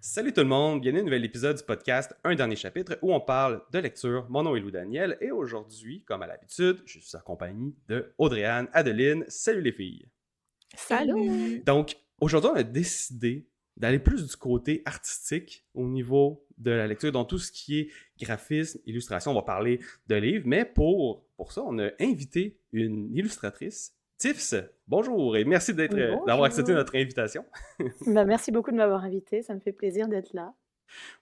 Salut tout le monde, bienvenue à un nouvel épisode du podcast Un dernier chapitre où on parle de lecture. Mon nom est Lou Daniel et aujourd'hui, comme à l'habitude, je suis accompagné de Audrey-Anne, Adeline. Salut les filles! Hello! Salut! Donc, aujourd'hui, on a décidé d'aller plus du côté artistique au niveau de la lecture, dans tout ce qui est graphisme, illustration. On va parler de livres, mais pour ça, on a invité une illustratrice, Tiffs. Bonjour et merci d'avoir accepté Bonjour. notre invitation. Merci beaucoup de m'avoir invitée, ça me fait plaisir d'être là.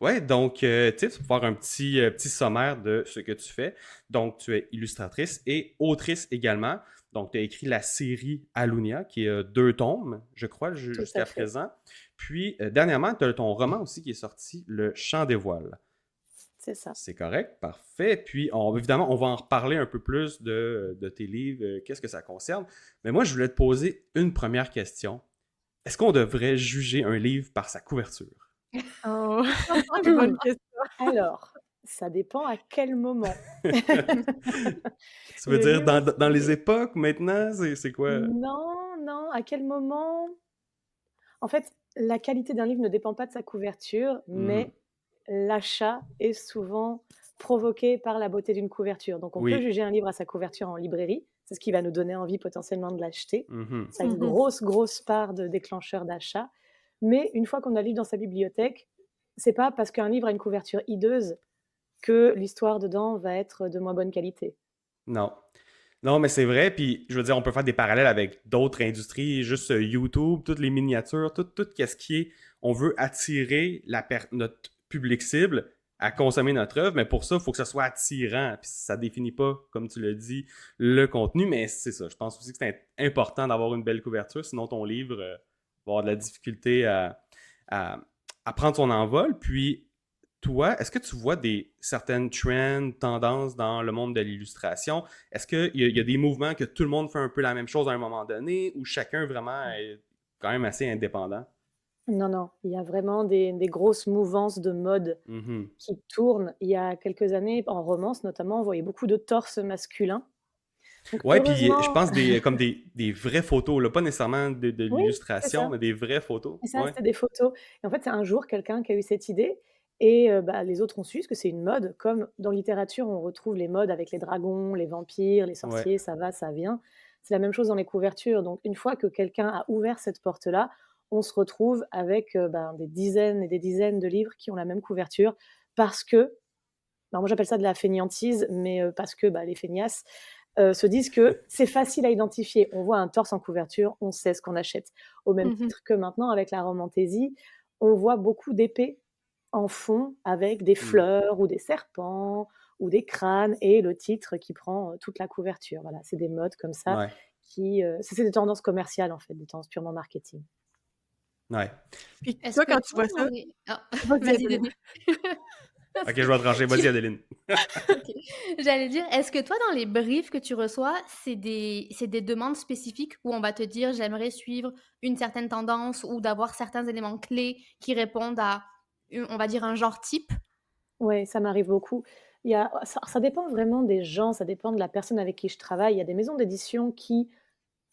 Ouais, donc, Tiff, pour faire un petit sommaire de ce que tu fais. Donc, tu es illustratrice et autrice également. Donc, tu as écrit la série Alunia, qui est 2 tomes, je crois, Tout à jusqu'à fait, présent. Puis, dernièrement, tu as ton roman aussi qui est sorti, Le Chant des voiles. c'est ça. C'est correct, parfait. Puis, évidemment, on va en reparler un peu plus de tes livres, qu'est-ce que ça concerne. Mais moi, je voulais te poser une première question. Est-ce qu'on devrait juger un livre par sa couverture? Oh, bonne question. Alors, ça dépend à quel moment. Tu veux Le dire livre dans les c'est époques maintenant? C'est quoi? non, non, à quel moment? En fait, la qualité d'un livre ne dépend pas de sa couverture, Mhm. mais l'achat est souvent provoqué par la beauté d'une couverture. Donc on peut Oui. juger un livre à sa couverture en librairie, c'est ce qui va nous donner envie potentiellement de l'acheter. Mhm. Ça a une Mmh. grosse, grosse part de déclencheur d'achat. Mais une fois qu'on a le livre dans sa bibliothèque, c'est pas parce qu'un livre a une couverture hideuse que l'histoire dedans va être de moins bonne qualité. Non. Non, mais c'est vrai. Puis, je veux dire, on peut faire des parallèles avec d'autres industries, juste YouTube, toutes les miniatures, tout ce qui est. On veut attirer notre public cible à consommer notre œuvre, mais pour ça, il faut que ça soit attirant. Puis, ça définit pas, comme tu l'as dit, le contenu, mais c'est ça. Je pense aussi que c'est important d'avoir une belle couverture, sinon ton livre va avoir de la difficulté à, à prendre son envol. Puis, toi, est-ce que tu vois certaines trends, tendances dans le monde de l'illustration? Est-ce qu'il y a des mouvements que tout le monde fait un peu la même chose à un moment donné ou chacun vraiment est quand même assez indépendant? Non, non, il y a vraiment des grosses mouvances de mode Mhm. qui tournent. Il y a quelques années, en romance notamment, on voyait beaucoup de torses masculins. Donc Ouais, puis je heureusement pense comme des vraies photos, là, pas nécessairement de oui, c'est l'illustration, ça. mais des vraies photos. C'est ça, Ouais, c'était des photos et en fait, c'est un jour quelqu'un qui a eu cette idée et bah, les autres ont su, parce que c'est une mode. Comme dans littérature, on retrouve les modes avec les dragons, les vampires, les ouais. sorciers, ça va, ça vient. C'est la même chose dans les couvertures. Donc une fois que quelqu'un a ouvert cette porte-là, on se retrouve avec, ben, des dizaines et des dizaines de livres qui ont la même couverture parce que alors moi j'appelle ça de la fainéantise, mais parce que, bah, les feignasses, se disent que c'est facile à identifier. On voit un torse en couverture, on sait ce qu'on achète. Au même Mmh. titre que maintenant avec la romantaisie, on voit beaucoup d'épées en fond avec des Hmm. fleurs ou des serpents ou des crânes et le titre qui prend, toute la couverture. Voilà, c'est des modes comme ça Ouais, qui, c'est des tendances commerciales en fait, des tendances purement marketing. ouais. Puis Est-ce toi, que quand tu toi, vois dans ça, les... Ah, Vas-y vas-y, Adeline. Denis. Ok, je vais trancher. Vas-y, Adeline. Ok. J'allais dire, est-ce que toi, dans les briefs que tu reçois, c'est des demandes spécifiques où on va te dire, j'aimerais suivre une certaine tendance ou d'avoir certains éléments clés qui répondent à, on va dire, un genre type? Ouais, ça m'arrive beaucoup. Il y a ça dépend vraiment des gens, ça dépend de la personne avec qui je travaille. Il y a des maisons d'édition qui,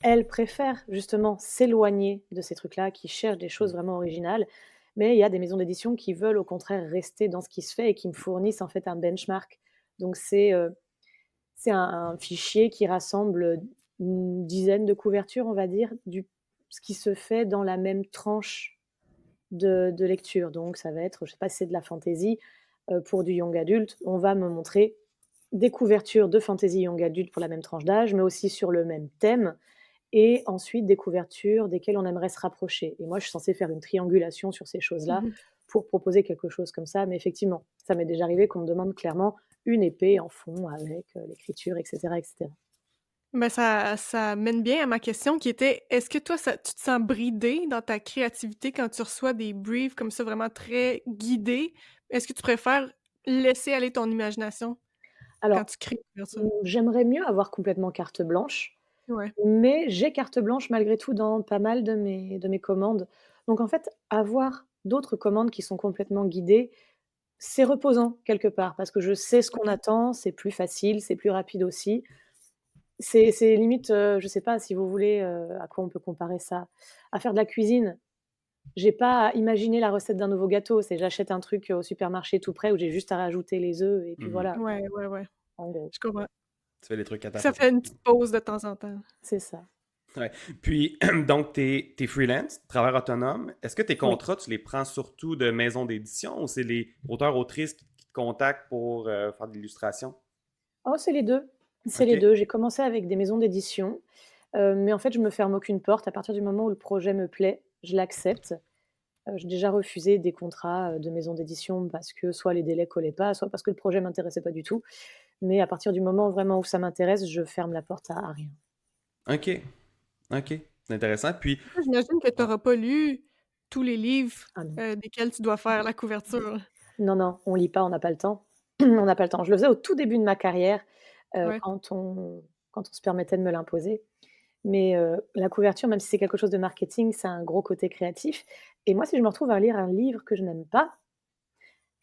elles, préfèrent justement s'éloigner de ces trucs-là, qui cherchent des choses vraiment originales. Mais il y a des maisons d'édition qui veulent au contraire rester dans ce qui se fait et qui me fournissent en fait un benchmark. Donc c'est un fichier qui rassemble, une dizaine de couvertures, on va dire, du ce qui se fait dans la même tranche de lecture. Donc ça va être, je sais pas si c'est de la fantaisie, pour du young adulte, on va me montrer des couvertures de fantaisie young adulte pour la même tranche d'âge, mais aussi sur le même thème et ensuite des couvertures desquelles on aimerait se rapprocher et moi je suis censée faire une triangulation sur ces choses-là mmh pour proposer quelque chose comme ça, mais effectivement, ça m'est déjà arrivé qu'on me demande clairement une épée en fond avec, l'écriture et cetera et cetera. ben, ça mène bien à ma question qui était: est-ce que toi, tu te sens bridé dans ta créativité quand tu reçois des briefs comme ça, vraiment très guidés? Est-ce que tu préfères laisser aller ton imagination quand Alors, tu crées une couverture? j'aimerais mieux avoir complètement carte blanche. Ouais. Mais j'ai carte blanche malgré tout dans pas mal de mes commandes. Donc en fait, avoir d'autres commandes qui sont complètement guidées, c'est reposant quelque part parce que je sais ce qu'on OK. attend, c'est plus facile, c'est plus rapide aussi. C'est limite, je sais pas si vous voulez, à quoi on peut comparer ça? À faire de la cuisine. J'ai pas à imaginer la recette d'un nouveau gâteau, c'est j'achète un truc au supermarché tout prêt où j'ai juste à rajouter les œufs et puis Mhm. voilà, Ouais, ouais, ouais. en gros. Je comprends. Tu fais les trucs à ta Ça façon. fait une petite pause de temps en temps. C'est ça. Ouais. Puis, donc, t'es freelance, travailleur autonome. Est-ce que tes Oui. contrats, tu les prends surtout de maisons d'édition ou c'est les auteurs-autrices qui te contactent pour faire de l'illustration? Oh, c'est les 2. C'est les OK. 2. J'ai commencé avec des maisons d'édition, mais en fait, je me ferme aucune porte. À partir du moment où le projet me plaît, je l'accepte. J'ai déjà refusé des contrats, de maisons d'édition parce que soit les délais collaient pas, soit parce que le projet m'intéressait pas du tout. Mais à partir du moment vraiment où ça m'intéresse, je ferme la porte à rien. OK. OK. C'est intéressant. Puis, Toi, j'imagine que tu ouais. auras pas lu tous les livres, Ah non. desquels tu dois faire la couverture. Non, non, on lit pas, on n'a pas le temps. On n'a pas le temps. Je le faisais au tout début de ma carrière, Ouais. quand on se permettait de me l'imposer. Mais, la couverture, même si c'est quelque chose de marketing, ça a un gros côté créatif et moi, si je me retrouve à lire un livre que je n'aime pas,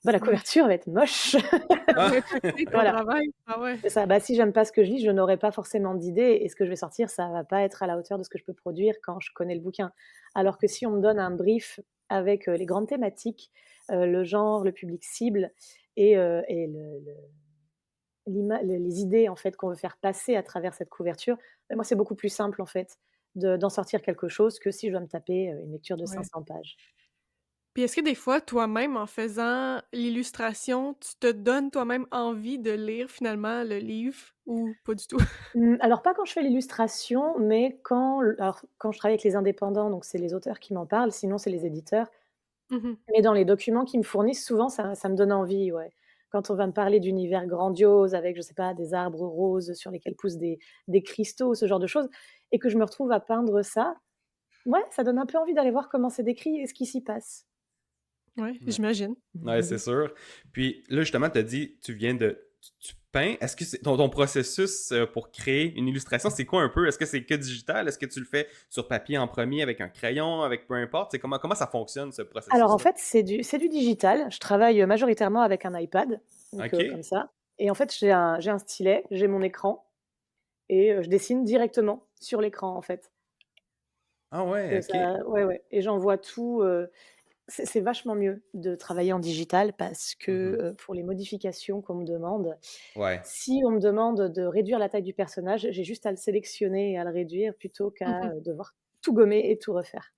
bah, la Ouais. couverture va être moche. Ça va Ah! impacter ton Voilà, travail. Ah ouais. c'est ça. Bah, si j'aime pas ce que je lis, je n'aurai pas forcément d'idées et ce que je vais sortir, ça va pas être à la hauteur de ce que je peux produire quand je connais le bouquin. Alors que si on me donne un brief avec, les grandes thématiques, le genre, le public cible et le les idées en fait qu'on veut faire passer à travers cette couverture, bah, moi c'est beaucoup plus simple en fait d'en sortir quelque chose que si je dois me taper, une lecture de Ouais. 500 pages. Puis est-ce que des fois, toi-même, en faisant l'illustration, tu te donnes toi-même envie de lire finalement le livre ou pas du tout? Alors pas quand je fais l'illustration, mais quand je travaille avec les indépendants, donc c'est les auteurs qui m'en parlent, sinon c'est les éditeurs. Mmh. Mais dans les documents qu'ils me fournissent, souvent ça me donne envie, ouais. Quand on va me parler d'univers grandiose avec, je sais pas, des arbres roses sur lesquels poussent des cristaux, ce genre de choses et que je me retrouve à peindre ça, ouais, ça donne un peu envie d'aller voir comment c'est décrit et ce qui s'y passe. Ouais, Ouais. j'imagine. Ouais, c'est sûr. Puis là, justement, tu as dit, tu viens de. Tu peins. Est-ce que c'est ton processus pour créer une illustration, c'est quoi un peu? Est-ce que c'est que digital? Est-ce que tu le fais sur papier en premier avec un crayon, avec peu importe? C'est comment ça fonctionne ce Alors en processus-là? fait, c'est du digital. Je travaille, majoritairement avec un iPad, donc comme OK. ça et en fait, j'ai un stylet, j'ai mon écran et je dessine directement sur l'écran, en fait. Ah ouais, OK. Ça ouais, ouais et j'envoie tout, c'est vachement mieux de travailler en digital parce que, Mhm. pour les modifications qu'on me demande, Ouais. si on me demande de réduire la taille du personnage, j'ai juste à le sélectionner et à le réduire plutôt qu'à, Mmh. devoir tout gommer et tout refaire.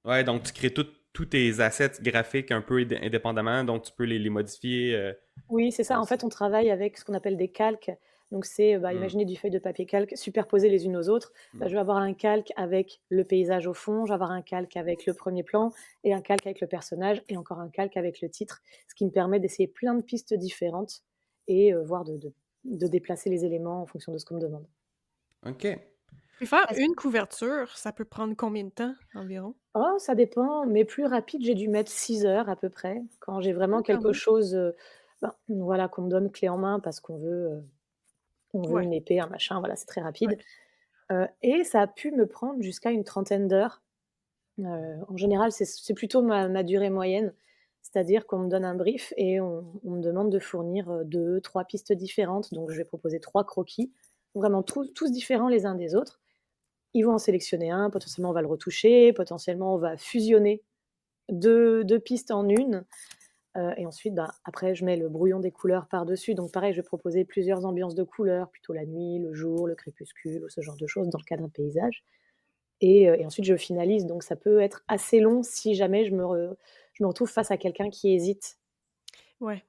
Ouais, donc tu crées tous tes assets graphiques un peu indépendamment, donc tu peux les modifier Oui, c'est ça. En aussi. fait, on travaille avec ce qu'on appelle des calques. Donc c'est, bah, Hmm. imaginez du feuille de papier calque superposées les unes aux autres. Bah, Hmm. je vais avoir un calque avec le paysage au fond, je vais avoir un calque avec le premier plan et un calque avec le personnage et encore un calque avec le titre. Ce qui me permet d'essayer plein de pistes différentes et voire de déplacer les éléments en fonction de ce qu'on me demande. OK. Puis faire Est-ce une couverture, ça peut prendre combien de temps environ? Oh, ça dépend, mais plus rapide, j'ai dû mettre 6 heures à peu près. Quand j'ai Ah vraiment quand quelque même. chose, ben, voilà, qu'on me donne clé en main parce qu'on veut Ouais. une épée, un machin, voilà, c'est très Ouais. rapide. Et ça a pu me prendre jusqu'à une trentaine d'heures. En général, c'est plutôt ma durée moyenne. C'est-à-dire qu'on me donne un brief et on me demande de fournir, 2-3 pistes différentes. Donc je vais proposer 3 croquis, vraiment tous différents les uns des autres. Ils vont en sélectionner un, potentiellement on va le retoucher, potentiellement on va fusionner 2 pistes en une. Et ensuite, bah, après je mets le brouillon des couleurs par-dessus. Donc pareil, je vais proposer plusieurs ambiances de couleurs, plutôt la nuit, le jour, le crépuscule ou ce genre de choses dans le cas d'un paysage. Et ensuite je finalise, donc ça peut être assez long si jamais je me retrouve face à quelqu'un qui hésite. Ouais.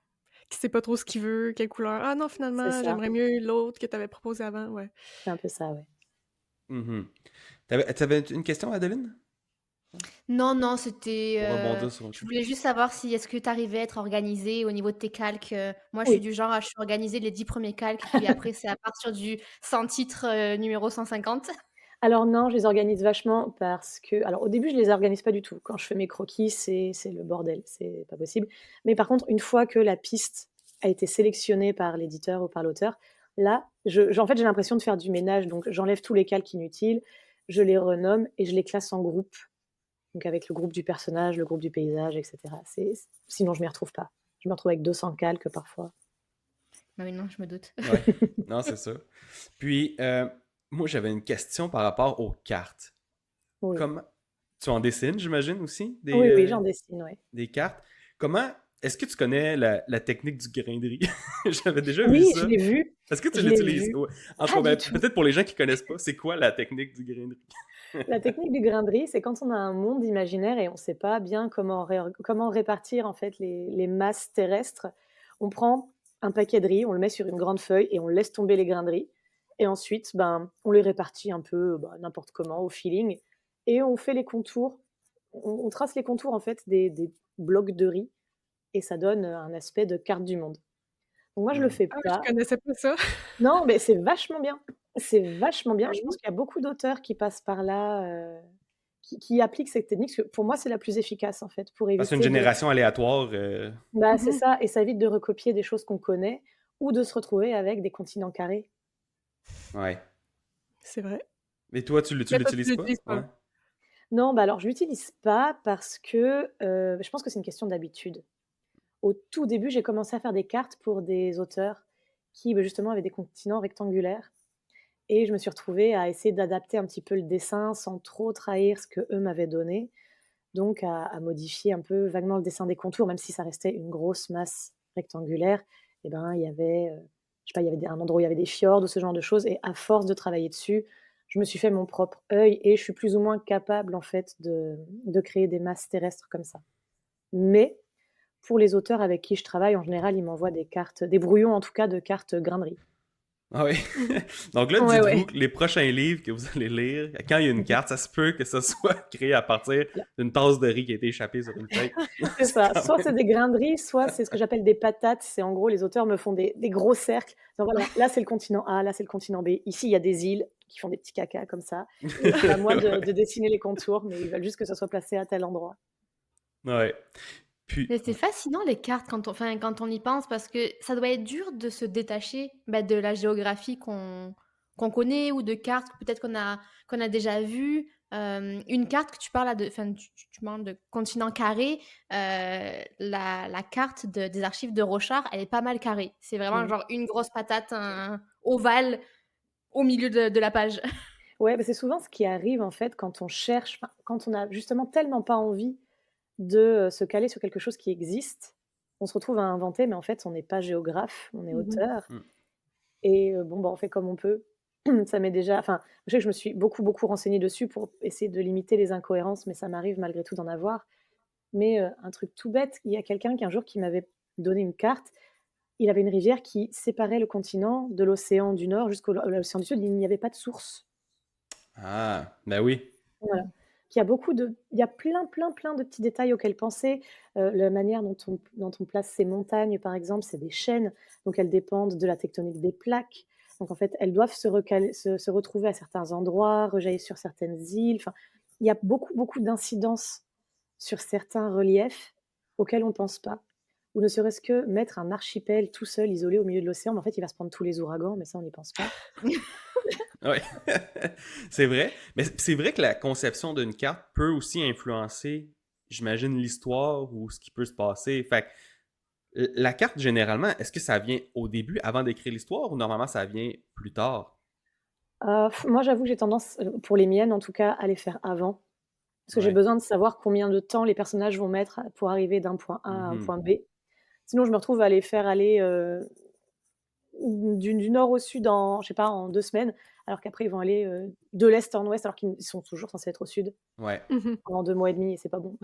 Qui sait pas trop ce qu'il veut, quelle couleur. «Ah non, C'est finalement, ça, j'aimerais mieux l'autre que tu avais proposé avant», ouais. c'est un peu ça, ouais. Mhm. T'avais une question, Adeline? Non, non, c'était, Pour rebondir sur autre je chose. voulais juste savoir si est-ce que tu arrivais à être organisée au niveau de tes calques? Moi, je suis Oui. du genre je suis organisée les 10 premiers calques, puis après c'est à partir du sans titre, numéro 150. Alors non, je les organise vachement parce que alors au début, je les organise pas du tout. Quand je fais mes croquis, c'est le bordel, c'est pas possible. Mais par contre, une fois que la piste a été sélectionnée par l'éditeur ou par l'auteur, là, en fait, j'ai l'impression de faire du ménage, donc j'enlève tous les calques inutiles, je les renomme et je les classe en groupes. Donc avec le groupe du personnage, le groupe du paysage et cetera. Sinon je m'y retrouve pas. Je me retrouve avec 200 calques parfois. Bah oui, non, je me doute. Ouais. Non, c'est ça. Puis, moi, j'avais une question par rapport aux cartes. Oui. Comment, Tu en dessines, j'imagine, aussi, Oui, oui, j'en dessine, ouais. des cartes. Comment... Est-ce que tu connais la technique du grain de riz? J'avais déjà vu Oui, je ça. l'ai vu, Est-ce que tu je l'ai l'utilises? vu. Ouais. En tout Pas cas, du ben, tout. peut-être pour les gens qui connaissent pas, c'est quoi la technique du grain de riz? La technique du grain de riz, c'est quand on a un monde imaginaire et on ne sait pas bien comment répartir en fait les masses terrestres. On prend un paquet de riz, on le met sur une grande feuille et on laisse tomber les grains de riz. Et ensuite, ben, on les répartit un peu n'importe comment, au feeling. Et on fait les contours, on trace les contours en fait des blocs de riz et ça donne un aspect de carte du monde. Donc moi, je le Hmm. fais Ah, je pas. connaissais pas ça. Non, mais c'est vachement bien. C'est vachement bien. Ah Je pense oui? qu'il y a beaucoup d'auteurs qui passent par là, qui appliquent cette technique, parce que pour moi, c'est la plus efficace, en fait, pour Parce qu'une éviter de génération aléatoire... bah, c'est Mmh. ça, et ça évite de recopier des choses qu'on connaît ou de se retrouver avec des continents carrés. Ouais. C'est vrai. Mais toi, tu Mais toi, tu l'utilises pas? l'utilises Ouais. pas? Non, bah, alors je l'utilise pas parce que, je pense que c'est une question d'habitude. Au tout début, j'ai commencé à faire des cartes pour des auteurs qui, bah, justement, avaient des continents rectangulaires. Et je me suis retrouvée à essayer d'adapter un petit peu le dessin sans trop trahir ce qu'eux m'avaient donné, donc à modifier un peu vaguement le dessin des contours, même si ça restait une grosse masse rectangulaire. Et ben, il y avait, je sais pas, il y avait un endroit où il y avait des fjords ou ce genre de choses, et à force de travailler dessus, je me suis fait mon propre œil et je suis plus ou moins capable, en fait, de créer des masses terrestres comme ça. Mais pour les auteurs avec qui je travaille, en général, ils m'envoient des cartes, des brouillons en tout cas de cartes grainerie. Ah oui. Mmh. Donc là, Ouais, dites-vous ouais. que les prochains livres que vous allez lire, quand il y a une carte, ça se peut que ça soit créé à partir d'une tasse de riz qui a été échappée sur une feuille. C'est C'est ça. quand Soit c'est même... des grains de riz, soit c'est ce que j'appelle des patates. C'est en gros, les auteurs me font des gros cercles. Donc voilà, là c'est le continent A, là c'est le continent B. Ici, il y a des îles qui font des petits cacas comme ça. Et c'est à moi de dessiner les contours, mais ils veulent juste que ça soit placé à tel endroit. Ouais. Puis, Mais c'est fascinant les cartes quand on y pense parce que ça doit être dur de se détacher de la géographie qu'on connaît ou de cartes que peut-être qu'on a déjà vues. Une carte que tu parles là tu parles de continent carré, la carte des archives de Rochard, elle est pas mal carrée. C'est vraiment Mmh. genre une grosse patate ovale au milieu de la page. Ouais, bah, c'est souvent ce qui arrive en fait quand on cherche, enfin, quand on a justement tellement pas envie de se caler sur quelque chose qui existe, on se retrouve à inventer, mais en fait, on n'est pas géographe, on est Mmh. auteur. hmm. Et bon, bah, on fait comme on peut. Ça m'est déjà, enfin, je sais que je me suis beaucoup, beaucoup renseignée dessus pour essayer de limiter les incohérences, mais ça m'arrive malgré tout d'en avoir. Mais un truc tout bête, il y a quelqu'un qui un jour qui m'avait donné une carte. Il avait une rivière qui séparait le continent de l'océan du Nord jusqu'au l'océan du Sud. Il n'y avait pas de source. Ah, ben oui. Voilà. Il y a plein, plein, plein de petits détails auxquels penser. La manière dont on place ces montagnes, par exemple, c'est des chaînes, donc elles dépendent de la tectonique des plaques. Donc en fait, elles doivent se retrouver à certains endroits, rejaillir sur certaines îles. Enfin, il y a beaucoup, beaucoup d'incidences sur certains reliefs auxquels on ne pense pas. Ou ne serait-ce que mettre un archipel tout seul, isolé au milieu de l'océan, mais en fait, il va se prendre tous les ouragans, mais ça, on n'y pense pas. Ouais. C'est vrai. Mais c'est vrai que la conception d'une carte peut aussi influencer, j'imagine, l'histoire ou ce qui peut se passer. Fait que la carte, généralement, est-ce que ça vient au début, avant d'écrire l'histoire, ou normalement ça vient plus tard? Moi, j'avoue que j'ai tendance, pour les miennes en tout cas, à les faire avant. Parce que j'ai Ouais. besoin de savoir combien de temps les personnages vont mettre pour arriver d'un point A à un Mhm. point B. Sinon, je me retrouve à les faire aller, du nord au sud en, je sais pas, en 2 semaines, alors qu'après ils vont aller, de l'est en ouest alors qu'ils sont toujours censés être au sud Ouais. Mmh. pendant 2 mois et demi et c'est pas bon.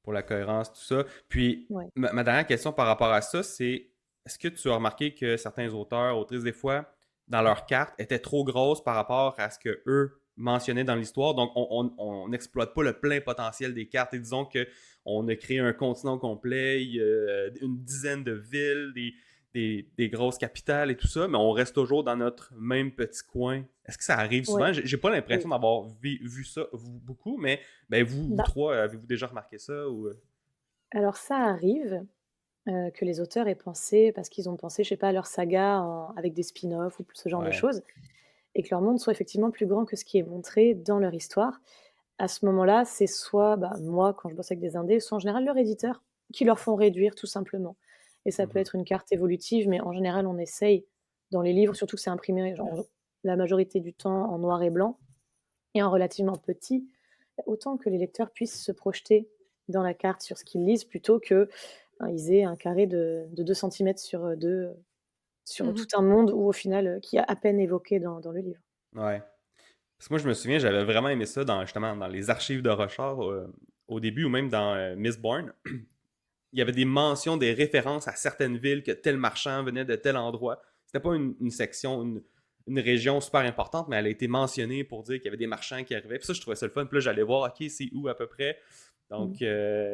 Pour la cohérence, tout ça. Puis, Ouais. ma dernière question par rapport à ça, c'est est-ce que tu as remarqué que certains auteurs, autrices, des fois, dans leurs cartes, étaient trop grosses par rapport à ce que eux mentionnaient dans l'histoire? Donc, on n'exploite pas le plein potentiel des cartes. Et disons qu'on a créé un continent complet, il y a une dizaine de villes, des grosses capitales et tout ça, mais on reste toujours dans notre même petit coin. Est-ce que ça arrive Ouais, souvent? J'ai pas oui. l'impression d'avoir vu ça beaucoup, mais ben vous Bah, trois, avez-vous déjà remarqué ça? Ou... alors ça arrive, que les auteurs aient pensé parce qu'ils ont pensé, je sais pas, à leur saga avec des spin-offs ou ce genre de Ouais. choses, et que leur monde soit effectivement plus grand que ce qui est montré dans leur histoire. À ce moment-là, c'est soit, bah, moi, quand je bosse avec des indés, soit en général leur éditeur, qui leur font réduire tout simplement. Et ça peut Mhm. être une carte évolutive, mais en général, on essaye dans les livres, surtout que c'est imprimé genre, la majorité du temps en noir et blanc et en relativement petit, autant que les lecteurs puissent se projeter dans la carte sur ce qu'ils lisent plutôt que, ils aient un carré de 2 centimètres sur, 2, sur tout Mmh. un monde où au final, qui est à peine évoqué dans le livre. Ouais. Parce que moi, je me souviens, j'avais vraiment aimé ça justement dans les archives de Rochard au début ou même dans Mistborn. Il y avait des mentions, des références à certaines villes, que tel marchand venait de tel endroit. C'était pas une section, une région super importante, mais elle a été mentionnée pour dire qu'il y avait des marchands qui arrivaient. Puis ça, je trouvais ça le fun. Puis là, j'allais voir, OK, c'est où à peu près. Mmh. Donc,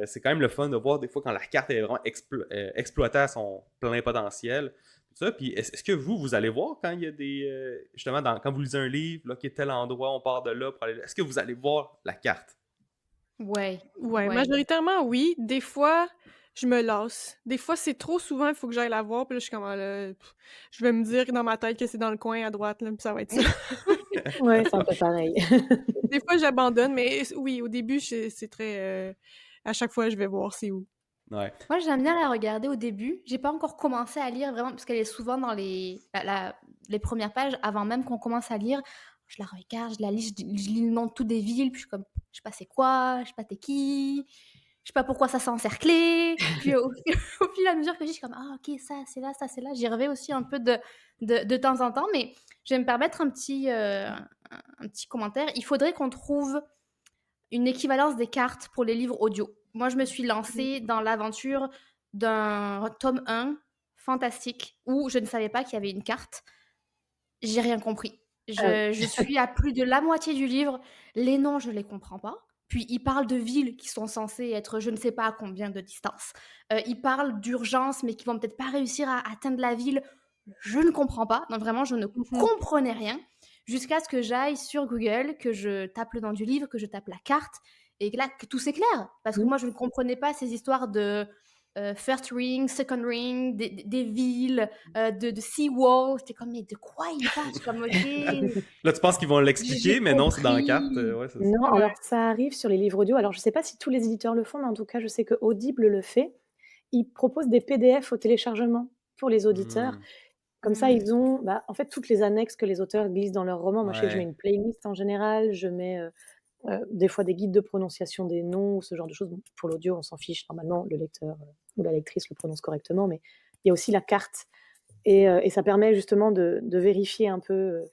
c'est quand même le fun de voir des fois quand la carte est vraiment exploitée à son plein potentiel. Tout ça. Puis est-ce que vous allez voir quand il y a des. Justement, quand vous lisez un livre, là, qui est tel endroit, on part de là pour aller là. Est-ce que vous allez voir la carte? Ouais, Ouais, ouais. majoritairement, oui. Des fois, je me lasse. Des fois, c'est trop souvent, il faut que j'aille la voir, puis là, je suis comme: «Ah là, je vais me dire dans ma tête que c'est dans le coin à droite, là, puis ça va être ça». Ouais, c'est un peu pareil. Des fois, j'abandonne, mais oui, au début, c'est très, à chaque fois, je vais voir c'est où. Ouais. Moi, j'aime bien la regarder au début. J'ai pas encore commencé à lire vraiment, parce qu'elle est souvent dans les premières pages, avant même qu'on commence à lire. Je la regarde, je la lis, je lis le nom de toutes des villes, puis je suis comme, je sais pas c'est quoi, je sais pas t'es qui, je sais pas pourquoi ça s'est encerclé. Puis au fil et à mesure que je suis comme, ah ok, ça c'est là. J'y reviens aussi un peu de temps en temps, mais je vais me permettre un petit commentaire. Il faudrait qu'on trouve une équivalence des cartes pour les livres audio. Moi, je me suis lancée dans l'aventure d'un tome 1 fantastique où je ne savais pas qu'il y avait une carte. J'ai rien compris. Ah oui. Je suis à plus de la moitié du livre. Les noms, je les comprends pas. Puis, ils parlent de villes qui sont censées être je ne sais pas à combien de distance. Ils parlent d'urgence, mais qui vont peut-être pas réussir à atteindre la ville. Je ne comprends pas. Donc, vraiment, je ne Mmh. comprenais rien. Jusqu'à ce que j'aille sur Google, que je tape le nom du livre, que je tape la carte, et que là, que tout s'éclaire. Parce que Mmh. moi, je ne comprenais pas ces histoires de first ring, second ring, des villes, de seawall. J'étais comme, mais de quoi il parle? Je suis comme, ok, Là, tu penses qu'ils vont j'ai l'expliquer, mais non, c'est dans la carte. compris. Ouais, c'est ça. Non, Ouais. alors ça arrive sur les livres audio. Alors je sais pas si tous les éditeurs le font, mais en tout cas, je sais que Audible le fait. Ils proposent des PDF au téléchargement pour les auditeurs. Hmm. Comme ça, ils ont, bah, en fait, toutes les annexes que les auteurs glissent dans leurs romans. Moi, je sais que je mets Ouais. une playlist en général, je mets, des fois des guides de prononciation des noms ou ce genre de choses. Bon, pour l'audio, on s'en fiche, normalement, le lecteur, ou la lectrice le prononce correctement, mais il y a aussi la carte et ça permet justement de vérifier un peu,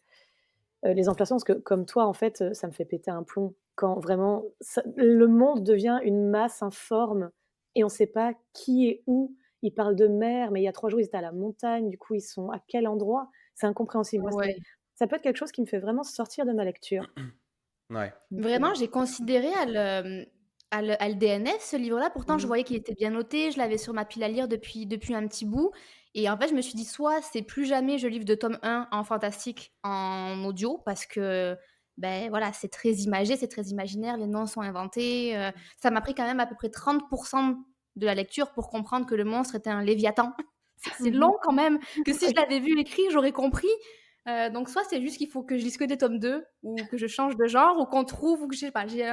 les emplacements parce que comme toi, en fait, ça me fait péter un plomb quand vraiment ça le monde devient une masse informe et on ne sait pas qui est où. Ils parlent de mer, mais il y a 3 jours, ils étaient à la montagne, du coup, ils sont à quel endroit? C'est incompréhensible. Moi, Ouais. ça peut être quelque chose qui me fait vraiment sortir de ma lecture. Ouais. Donc Vraiment, j'ai considéré à le DNF, ce livre-là. Pourtant, je mmh, voyais qu'il était bien noté. Je l'avais sur ma pile à lire depuis un petit bout. Et en fait, je me suis dit, soit c'est plus jamais je livre de tome 1 en fantastique en audio, parce que ben voilà, c'est très imagé, c'est très imaginaire, les noms sont inventés. Ça m'a pris quand même à peu près 30% de la lecture pour comprendre que le monstre était un léviathan. C'est mmh. long quand même, que si je Oui. l'avais vu écrit, j'aurais compris. Donc soit c'est juste qu'il faut que je lise que des tomes 2 ou que je change de genre ou qu'on trouve ou que je sais pas, j'ai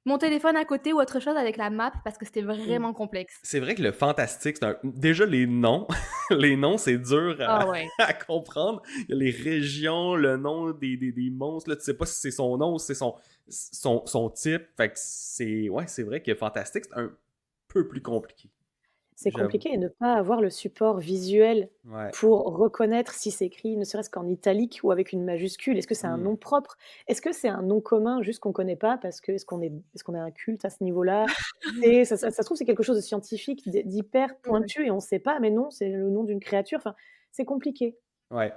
mon téléphone à côté ou autre chose avec la map parce que c'était Mmh. vraiment complexe. C'est vrai que le fantastique, déjà les noms. Les noms, c'est dur Ah ouais. à comprendre. Il y a les régions, le nom des monstres. Là, tu sais pas si c'est son nom ou si c'est son type. Fait que ouais, c'est vrai que fantastique, c'est un peu plus compliqué. C'est J'avoue. compliqué et ne pas avoir le support visuel Ouais. pour reconnaître si c'est écrit ne serait-ce qu'en italique ou avec une majuscule. Est-ce que c'est un Hmm. nom propre? Est-ce que c'est un nom commun juste qu'on connaît pas parce que est-ce qu'on est un culte à ce niveau-là? Et ça se trouve, c'est quelque chose de scientifique, d'hyper Ouais. pointu et on sait pas, mais non, c'est le nom d'une créature. Enfin, c'est compliqué. Ouais.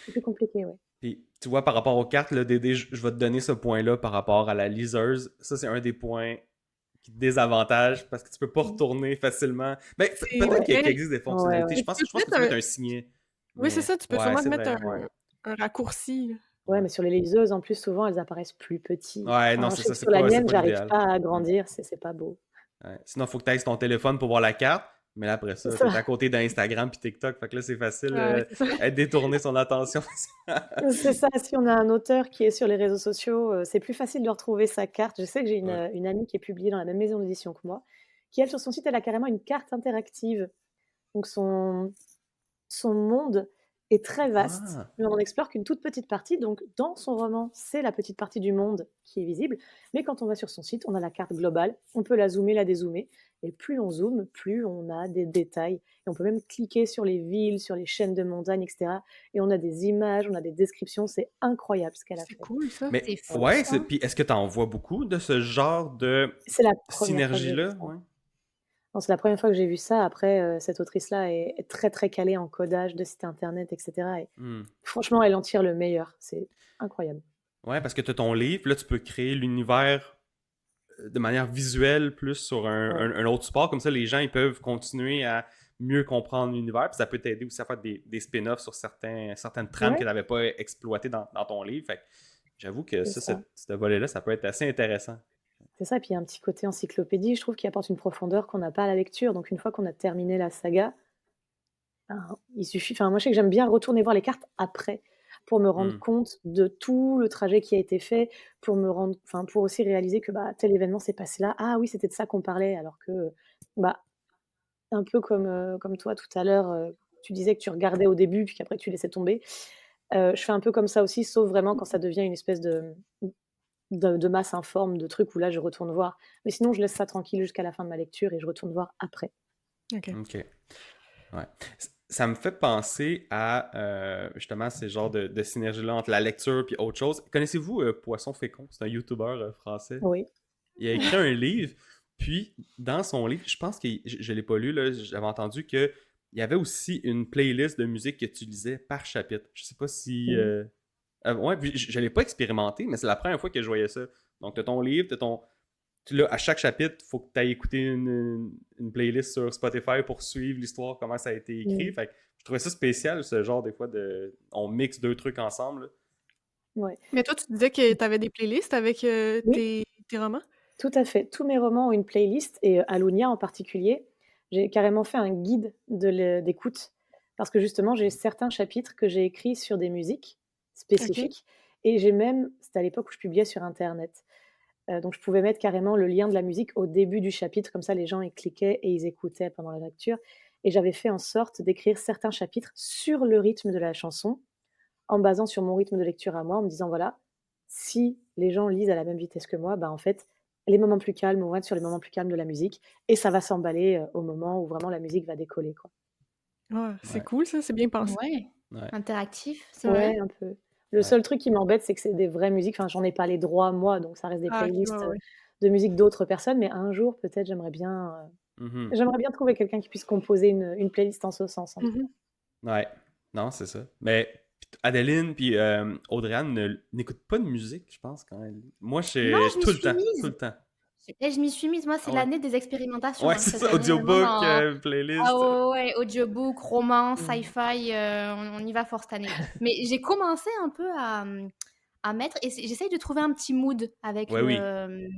C'est plus compliqué, ouais. Puis, tu vois, par rapport aux cartes, là, Dédé, je vais te donner ce point-là par rapport à la liseuse. Ça, c'est un des points qui te désavantage parce que tu peux pas Mmh. retourner facilement. Ben, C'est peut-être Ouais, qu'il vrai. existe des ouais, fonctionnalités. ouais. Mais tu Je peux te pense que mettre tu peux mettre un un signet. oui, c'est Mais, ça, tu peux ouais, sûrement te c'est mettre vrai. Ouais. un raccourci, là. Ouais, Ouais. mais sur les liseuses, en plus, souvent, elles apparaissent plus petits. Ouais, non, Enfin, c'est je sais ça, que sur la c'est mienne, pas j'arrive l'idéal. pas à Hmm. agrandir, c'est pas beau. Ouais. Sinon, il faut que tu ailles sur ton téléphone pour voir la carte. Mais là, après C'est ça, t'es à ça. côté d'Instagram puis TikTok. Fait que là, c'est facile Ouais, c'est ça. être détourné son attention. C'est ça, si on a un auteur qui est sur les réseaux sociaux, c'est plus facile de retrouver sa carte. Je sais que j'ai Ouais. une amie qui est publiée dans la même maison d'édition que moi, qui elle, sur son site, elle a carrément une carte interactive. Donc son monde est très vaste, Ah! mais on n'explore qu'une toute petite partie. Donc, dans son roman, c'est la petite partie du monde qui est visible. Mais quand on va sur son site, on a la carte globale. On peut la zoomer, la dézoomer. Et plus on zoome, plus on a des détails. Et on peut même cliquer sur les villes, sur les chaînes de montagnes, etc. Et on a des images, on a des descriptions. C'est incroyable ce qu'elle a C'est fait. cool, ça. Mais C'est fou, ouais, ça. puis est-ce que tu en vois beaucoup de ce genre de C'est la première fois que j'ai vu synergie-là? ça. Ouais. Non, c'est la première fois que j'ai vu ça. Après, cette autrice-là est très, très calée en codage de sites internet, et cetera. Et Hmm. franchement, elle en tire le meilleur. C'est incroyable. Ouais, parce que tu as ton livre, là, tu peux créer l'univers de manière visuelle plus sur Ouais. un autre support. Comme ça, les gens ils peuvent continuer à mieux comprendre l'univers. Puis ça peut t'aider aussi à faire des spin-offs sur certaines trames que Ouais, tu n'avais pas exploitées dans ton livre. Fait que j'avoue que c'est ça, ça. ce volet-là, ça peut être assez intéressant. C'est ça, et puis il y a un petit côté encyclopédie, je trouve, qui apporte une profondeur qu'on n'a pas à la lecture. Donc une fois qu'on a terminé la saga, ben, il suffit moi je sais que j'aime bien retourner voir les cartes après, pour me rendre Hmm. compte de tout le trajet qui a été fait, pour aussi réaliser que, bah, tel événement s'est passé là. Ah oui, c'était de ça qu'on parlait, alors que, bah, un peu comme toi tout à l'heure, tu disais que tu regardais au début, puis qu'après tu laissais tomber. Je fais un peu comme ça aussi, sauf vraiment quand ça devient une espèce de masse informe, de trucs où là je retourne voir. Mais sinon je laisse ça tranquille jusqu'à la fin de ma lecture et je retourne voir après. OK. OK. Ouais. Ça me fait penser à justement ces genres de synergie-là entre la lecture et autre chose. Connaissez-vous Poisson Fécond? C'est un YouTuber français. Oui. Il a écrit un livre, puis dans son livre, je pense que je ne l'ai pas lu, là, j'avais entendu qu'il y avait aussi une playlist de musique que tu lisais par chapitre. Je sais pas si. Mmh. Ouais, puis je ne l'ai pas expérimenté, mais c'est la première fois que je voyais ça. Donc, tu as ton livre, là, à chaque chapitre, il faut que tu ailles écouter une playlist sur Spotify pour suivre l'histoire, comment ça a été écrit. Mmh. Fait que je trouvais ça spécial, ce genre des fois on mixe deux trucs ensemble, là. Ouais. Mais toi, tu disais que tu avais des playlists avec, Oui, tes romans? tout à fait. Tous mes romans ont une playlist et Alunia en particulier, j'ai carrément fait un guide d'écoute parce que justement, j'ai certains chapitres que j'ai écrits sur des musiques OK. spécifiques et j'ai même c'était à l'époque où je publiais sur internet. Donc je pouvais mettre carrément le lien de la musique au début du chapitre, comme ça les gens ils cliquaient et ils écoutaient pendant la lecture et j'avais fait en sorte d'écrire certains chapitres sur le rythme de la chanson, en me basant sur mon rythme de lecture à moi, en me disant: «Voilà, si les gens lisent à la même vitesse que moi, bah, en fait, les moments plus calmes, on va être sur les moments plus calmes de la musique et ça va s'emballer, au moment où vraiment la musique va décoller, quoi». Ouais, c'est Ouais, cool ça, c'est bien pensé. Ouais, ouais, interactif, c'est vrai. Ouais, un peu. Le ouais. seul truc qui m'embête, c'est que c'est des vraies musiques, enfin, j'en ai pas les droits moi, donc ça reste des Ah OK, ouais, playlists, ouais. de musique d'autres personnes, mais un jour peut-être Mhm. j'aimerais bien trouver quelqu'un qui puisse composer une playlist en ce sens, en tout cas. Mmh. Ouais. Non, c'est ça. Mais Adeline puis Audrey-Anne n'écoutent pas de musique, je pense, quand elles. Moi, Non, je je m'y tout le suis temps, tout mise. le temps. Je m'y suis mise. Moi, c'est Ah ouais. l'année des expérimentations, Ouais, hein, c'est cette ça, année, vraiment audiobook, dans ah playlist. ouais, ouais, audiobook, roman, Mmh. sci-fi, on y va fort cette année. Mais j'ai commencé un peu à mettre et j'essaye de trouver un petit mood avec Ouais, oui. Ouais.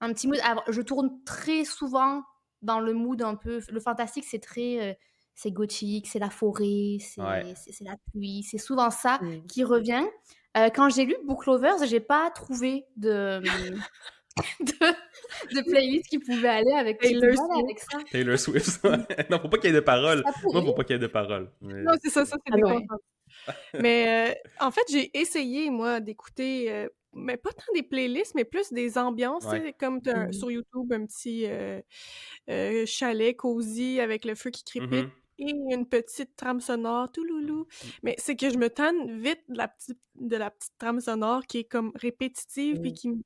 un petit mood. Alors, je tourne très souvent dans le mood un peu. Le fantastique, c'est très, c'est gothique, c'est la forêt, Ouais. c'est la pluie. C'est souvent ça Mmh. qui revient. Quand j'ai lu Book Lovers, j'ai pas trouvé de playlist qui pouvait aller avec. J'ai du Taylor mal Swift. avec ça. Taylor Swift. Non, faut pas qu'il y ait de paroles. Ça Moi, pourrait. faut pas qu'il y ait de paroles. Mais Non, c'est ça, sinon. ça c'est Ah non. déconcentrant. Mais, en fait, j'ai essayé moi d'écouter, mais pas tant des playlists, mais plus des ambiances, tu Ouais. sais, comme tu Mmh. sur YouTube un petit, chalet cosy avec le feu qui crépite Mhm. et une petite trame sonore tout loulou. Mais c'est que je me tanne vite de la petite trame sonore qui est comme répétitive puis Mmh.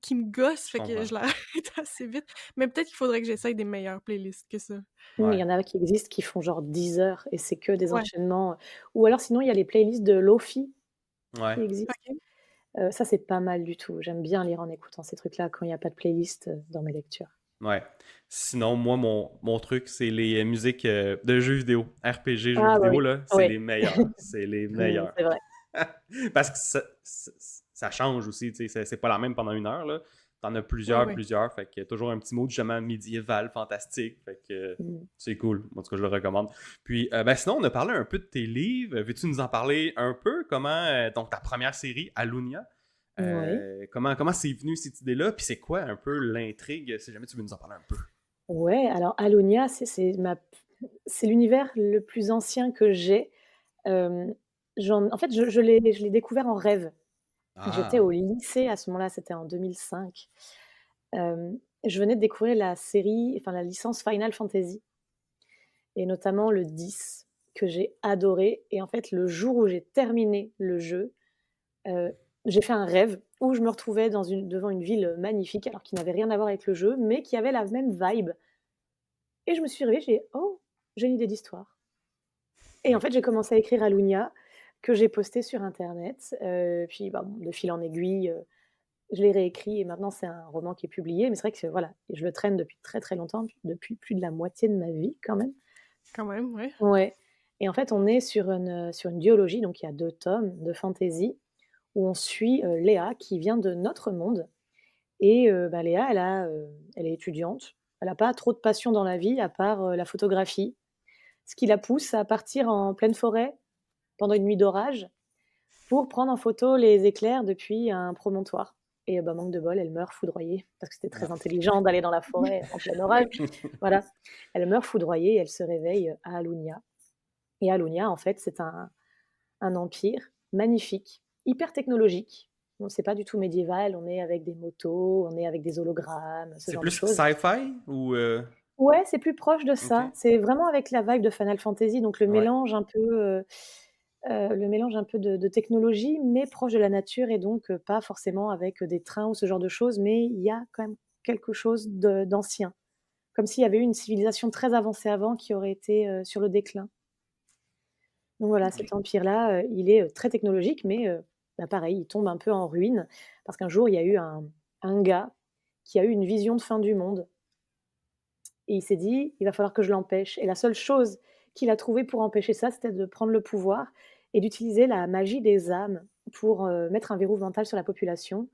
qui me gosse, Je fait que comprends. je l'arrête assez vite. Mais peut-être qu'il faudrait que j'essaye des meilleures playlists que ça. Mmh, il Ouais. y en a qui existent qui font genre 10 heures et c'est que des Ouais, enchaînements, ou alors sinon il y a les playlists de Lo-fi Ouais. qui existent. OK. Ça c'est pas mal du tout. J'aime bien lire en écoutant ces trucs-là quand il y a pas de playlist, dans mes lectures. Ouais. Sinon, moi, mon truc, c'est les musiques de jeux vidéo. RPG, jeux Ah bah vidéo, oui, là, c'est ouais. les meilleurs. C'est les Mmh, meilleurs. c'est vrai. Parce que ça change aussi, tu sais. C'est pas la même pendant une heure, là. T'en as Ouais, plusieurs, ouais. plusieurs. Fait qu'il y a toujours un petit mot justement médiéval, fantastique. Fait que Mmh. c'est cool. En tout cas, je le recommande. Puis, ben sinon, on a parlé un peu de tes livres. Veux-tu nous en parler un peu? Comment, donc, ta première série, Alunia, Oui. comment c'est venu cette idée-là? Puis c'est quoi un peu l'intrigue, si jamais tu veux nous en parler un peu? Ouais, alors Allonia, c'est l'univers le plus ancien que j'ai. Hem, en fait, je l'ai découvert en rêve. J'étais Ah, au lycée à ce moment-là, c'était en 2005. Je venais de découvrir la série, enfin la licence Final Fantasy et notamment le 10 que j'ai adoré et en fait, le jour où j'ai terminé le jeu, heu, j'ai fait un rêve où je me retrouvais devant une ville, magnifique alors qui n'avait rien à voir avec le jeu, mais qui avait la même vibe et je me suis réveillée, j'ai dit: «Oh, j'ai une idée d'histoire» et en fait, j'ai commencé à écrire à Lunia que j'ai posté sur internet, puis, bah, bon, de fil en aiguille, je l'ai réécrit et maintenant c'est un roman qui est publié, mais c'est vrai que voilà, je le traîne depuis très, très longtemps, depuis plus de la moitié de ma vie quand même. Quand même, ouais. Ouais et en fait, on est sur une duologie, donc il y a 2 tomes de fantasy où on suit, Léa qui vient de notre monde et bah, Léa, elle est étudiante. Elle a pas trop de passion dans la vie à part, la photographie. Ce qui la pousse à partir en pleine forêt pendant une nuit d'orage pour prendre en photo les éclairs depuis un promontoire et bah, manque de bol, elle meurt foudroyée parce que c'était très ah. intelligent d'aller dans la forêt en plein orage. Voilà, elle meurt foudroyée et elle se réveille, à Alunia et Alunia, en fait, c'est un empire magnifique, hyper technologique. Bon, c'est pas du tout médiéval, on est avec des motos, on est avec des hologrammes, ce C'est genre de plus choses. sci-fi ou... Ouais, c'est plus proche de Ok. ça. C'est vraiment avec la vibe de Final Fantasy, donc Ouais. le mélange un peu de technologie, mais proche de la nature et donc pas forcément avec des trains ou ce genre de choses, mais il y a quand même quelque chose d'ancien. Comme s'il y avait eu une civilisation très avancée avant qui aurait été, sur le déclin. Donc voilà, Ok. cet empire-là, il est, très technologique, mais bah, pareil, il tombe un peu en ruine parce qu'un jour, il y a eu un gars qui a eu une vision de fin du monde et il s'est dit: «Il va falloir que je l'empêche» et la seule chose qu'il a trouvé pour empêcher ça, c'était de prendre le pouvoir et d'utiliser la magie des âmes pour, mettre un verrou mental sur la population.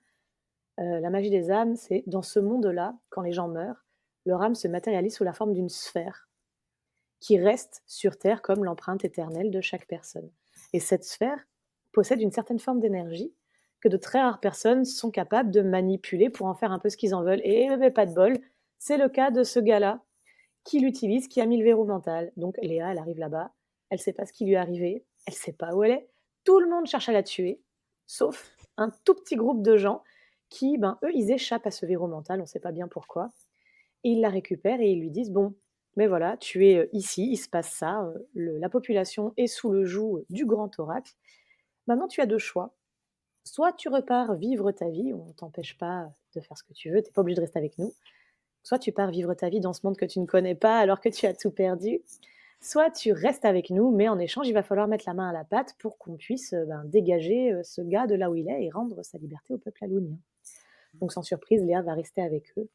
La magie des âmes, c'est dans ce monde-là, quand les gens meurent, leur âme se matérialise sous la forme d'une sphère qui reste sur terre comme l'empreinte éternelle de chaque personne. Et cette sphère possède une certaine forme d'énergie que de très rares personnes sont capables de manipuler pour en faire un peu ce qu'ils en veulent. Et pas de bol, c'est le cas de ce gars-là qui l'utilise, qui a mis le verrou mental. Donc Léa, elle arrive là-bas, elle ne sait pas ce qui lui est arrivé, elle ne sait pas où elle est. Tout le monde cherche à la tuer, sauf un tout petit groupe de gens qui, ben, eux, ils échappent à ce verrou mental, on ne sait pas bien pourquoi. Et ils la récupèrent et ils lui disent: «Bon, mais voilà, tu es, ici, il se passe ça, la population est sous le joug du grand oracle. Maintenant tu as 2 choix. Soit tu repars vivre ta vie, on ne t'empêche pas de faire ce que tu veux, tu es pas obligé de rester avec nous. Soit tu pars vivre ta vie dans ce monde que tu ne connais pas alors que tu as tout perdu. Soit tu restes avec nous, mais en échange, il va falloir mettre la main à la pâte pour qu'on puisse, ben, dégager, ce gars de là où il est et rendre sa liberté au peuple allounien». Donc sans surprise, Léa va rester avec eux.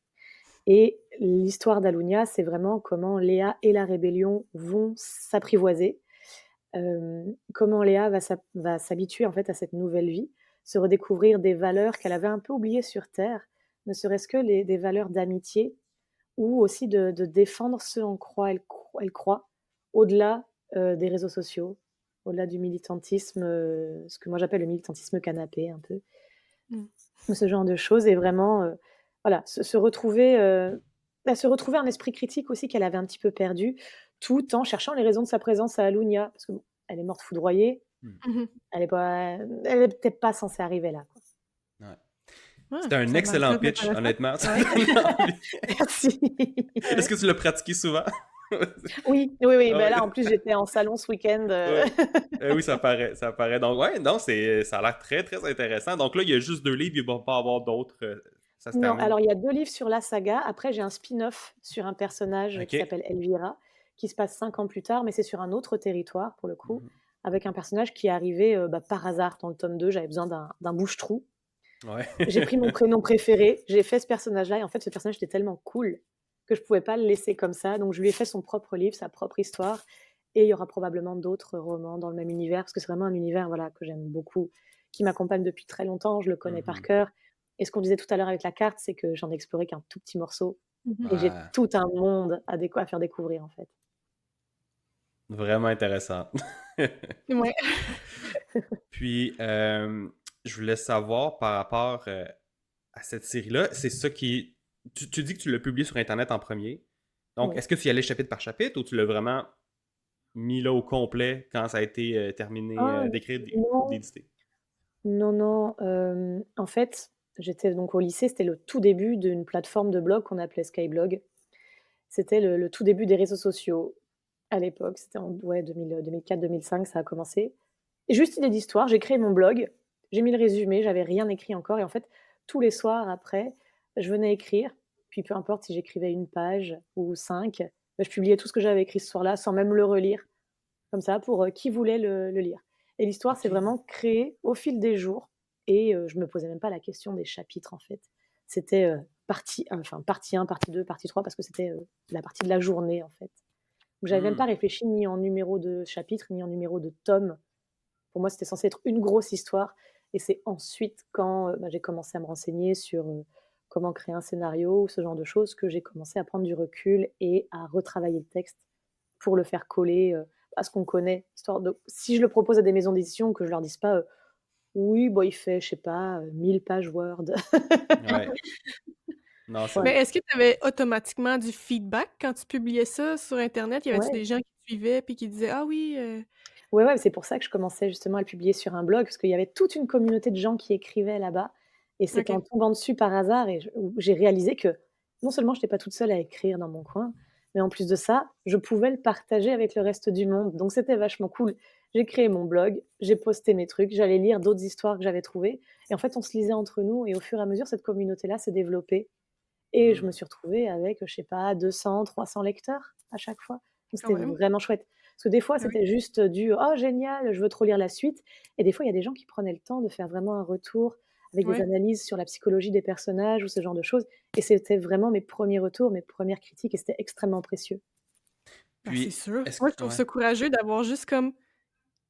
Et l'histoire d'Alunia, c'est vraiment comment Léa et la rébellion vont s'apprivoiser, comment Léa va s'habituer en fait à cette nouvelle vie, se redécouvrir des valeurs qu'elle avait un peu oubliées sur terre, ne serait-ce que des valeurs d'amitié ou aussi de défendre ce en quoi elle croit, au-delà, des réseaux sociaux, au-delà du militantisme, ce que moi j'appelle le militantisme canapé un peu. Mmh. Ce genre de choses et vraiment, voilà, se retrouver un esprit critique aussi qu'elle avait un petit peu perdu, tout en cherchant les raisons de sa présence à Alunia. Parce que bon, elle est morte foudroyée, Hmm. Mmh. elle est peut-être pas censée arriver là, quoi. Ouais. Ouais, C'était un ça a l'air excellent très pitch, intéressant. honnêtement. Ça Ouais. donne envie. Merci. Est-ce que tu l'as pratiqué souvent? Oui, oui, oui, Ah bah, ouais. là, en plus, j'étais en salon ce week-end, Ouais. Oui, ça paraît, ça paraît. Donc, ouais, non, ça a l'air très, très intéressant. Donc là, il y a juste 2 livres, il va pas avoir d'autres. Ça se Non, termine. alors il y a 2 livres sur la saga. Après, j'ai un spin-off sur un personnage, qui OK. s'appelle Elvira, qui se passe 5 ans plus tard, mais c'est sur un autre territoire, pour le coup, Mhm. avec un personnage qui est arrivé, bah, par hasard dans le tome 2. J'avais besoin d'un bouche-trou. Ouais. J'ai pris mon prénom préféré, j'ai fait ce personnage-là et en fait, ce personnage était tellement cool que je pouvais pas le laisser comme ça. Donc je lui ai fait son propre livre, sa propre histoire et il y aura probablement d'autres romans dans le même univers parce que c'est vraiment un univers, voilà, que j'aime beaucoup, qui m'accompagne depuis très longtemps. Je le connais par Mhm. cœur et ce qu'on disait tout à l'heure avec la carte, c'est que j'en ai exploré qu'un tout petit morceau Mmh. et j'ai Ouais. tout un monde à faire découvrir, en fait. Vraiment intéressant. Ouais. Puis, je voulais savoir par rapport à cette série-là, c'est ça qui. Tu dis que tu l'as publié sur Internet en premier. Donc, Oui. est-ce que tu y allais chapitre par chapitre ou tu l'as vraiment mis là au complet quand ça a été terminé Ah d'écrire ou non, d'éditer? non, non. En fait, j'étais donc au lycée, c'était le tout début d'une plateforme de blog qu'on appelait Skyblog. C'était le tout début des réseaux sociaux à l'époque. C'était en ouais, 2004-2005, ça a commencé. Et juste idée d'histoire, j'ai créé mon blog, j'ai mis le résumé, j'avais rien écrit encore et en fait, tous les soirs après, je venais écrire, puis peu importe si j'écrivais une page ou 5, bah, je publiais tout ce que j'avais écrit ce soir-là sans même le relire, comme ça pour, qui voulait le lire. Et l'histoire s'est OK. vraiment créée au fil des jours et je me posais même pas la question des chapitres, en fait. C'était, partie 1, partie 2, partie 3 parce que c'était, la partie de la journée, en fait. Donc j'avais même Hmm. pas réfléchi ni en numéro de chapitre, ni en numéro de tome. Pour moi, c'était censé être une grosse histoire et c'est ensuite quand, bah, j'ai commencé à me renseigner sur, comment créer un scénario ou ce genre de choses que j'ai commencé à prendre du recul et à retravailler le texte pour le faire coller, à ce qu'on connaît. Histoire de si je le propose à des maisons d'édition, que je leur dise pas, «Oui, bah, il fait, je sais pas, 1000 pages Word». Ouais. Non, c'est Mais Voilà. vrai. est-ce que tu avais automatiquement du feedback quand tu publiais ça sur internet? Y avait-tu Ouais. des gens qui te suivaient puis qui disaient: «Ah oui, Ouais, ouais, c'est pour ça que je commençais justement à le publier sur un blog, parce qu'il y avait toute une communauté de gens qui écrivaient là-bas et c'est OK, en tombant dessus par hasard et où j'ai réalisé que non seulement j'étais pas toute seule à écrire dans mon coin, mais en plus de ça, je pouvais le partager avec le reste du monde, donc c'était vachement cool. J'ai créé mon blog, j'ai posté mes trucs, j'allais lire d'autres histoires que j'avais trouvées et en fait, on se lisait entre nous et au fur et à mesure, cette communauté-là s'est développée et je Hmm. me suis retrouvée avec, je sais pas, 200-300 lecteurs à chaque fois. Donc quand c'était même». vraiment chouette. Parce que des fois, Ah oui. c'était juste du: «Oh génial, je veux trop lire la suite» et des fois, il y a des gens qui prenaient le temps de faire vraiment un retour avec des Ouais. analyses sur la psychologie des personnages ou ce genre de choses et c'était vraiment mes premiers retours, mes premières critiques et c'était extrêmement précieux. Ben, c'est Puis, sûr. est-ce Moi, je que... trouve Ouais. ça courageux d'avoir juste comme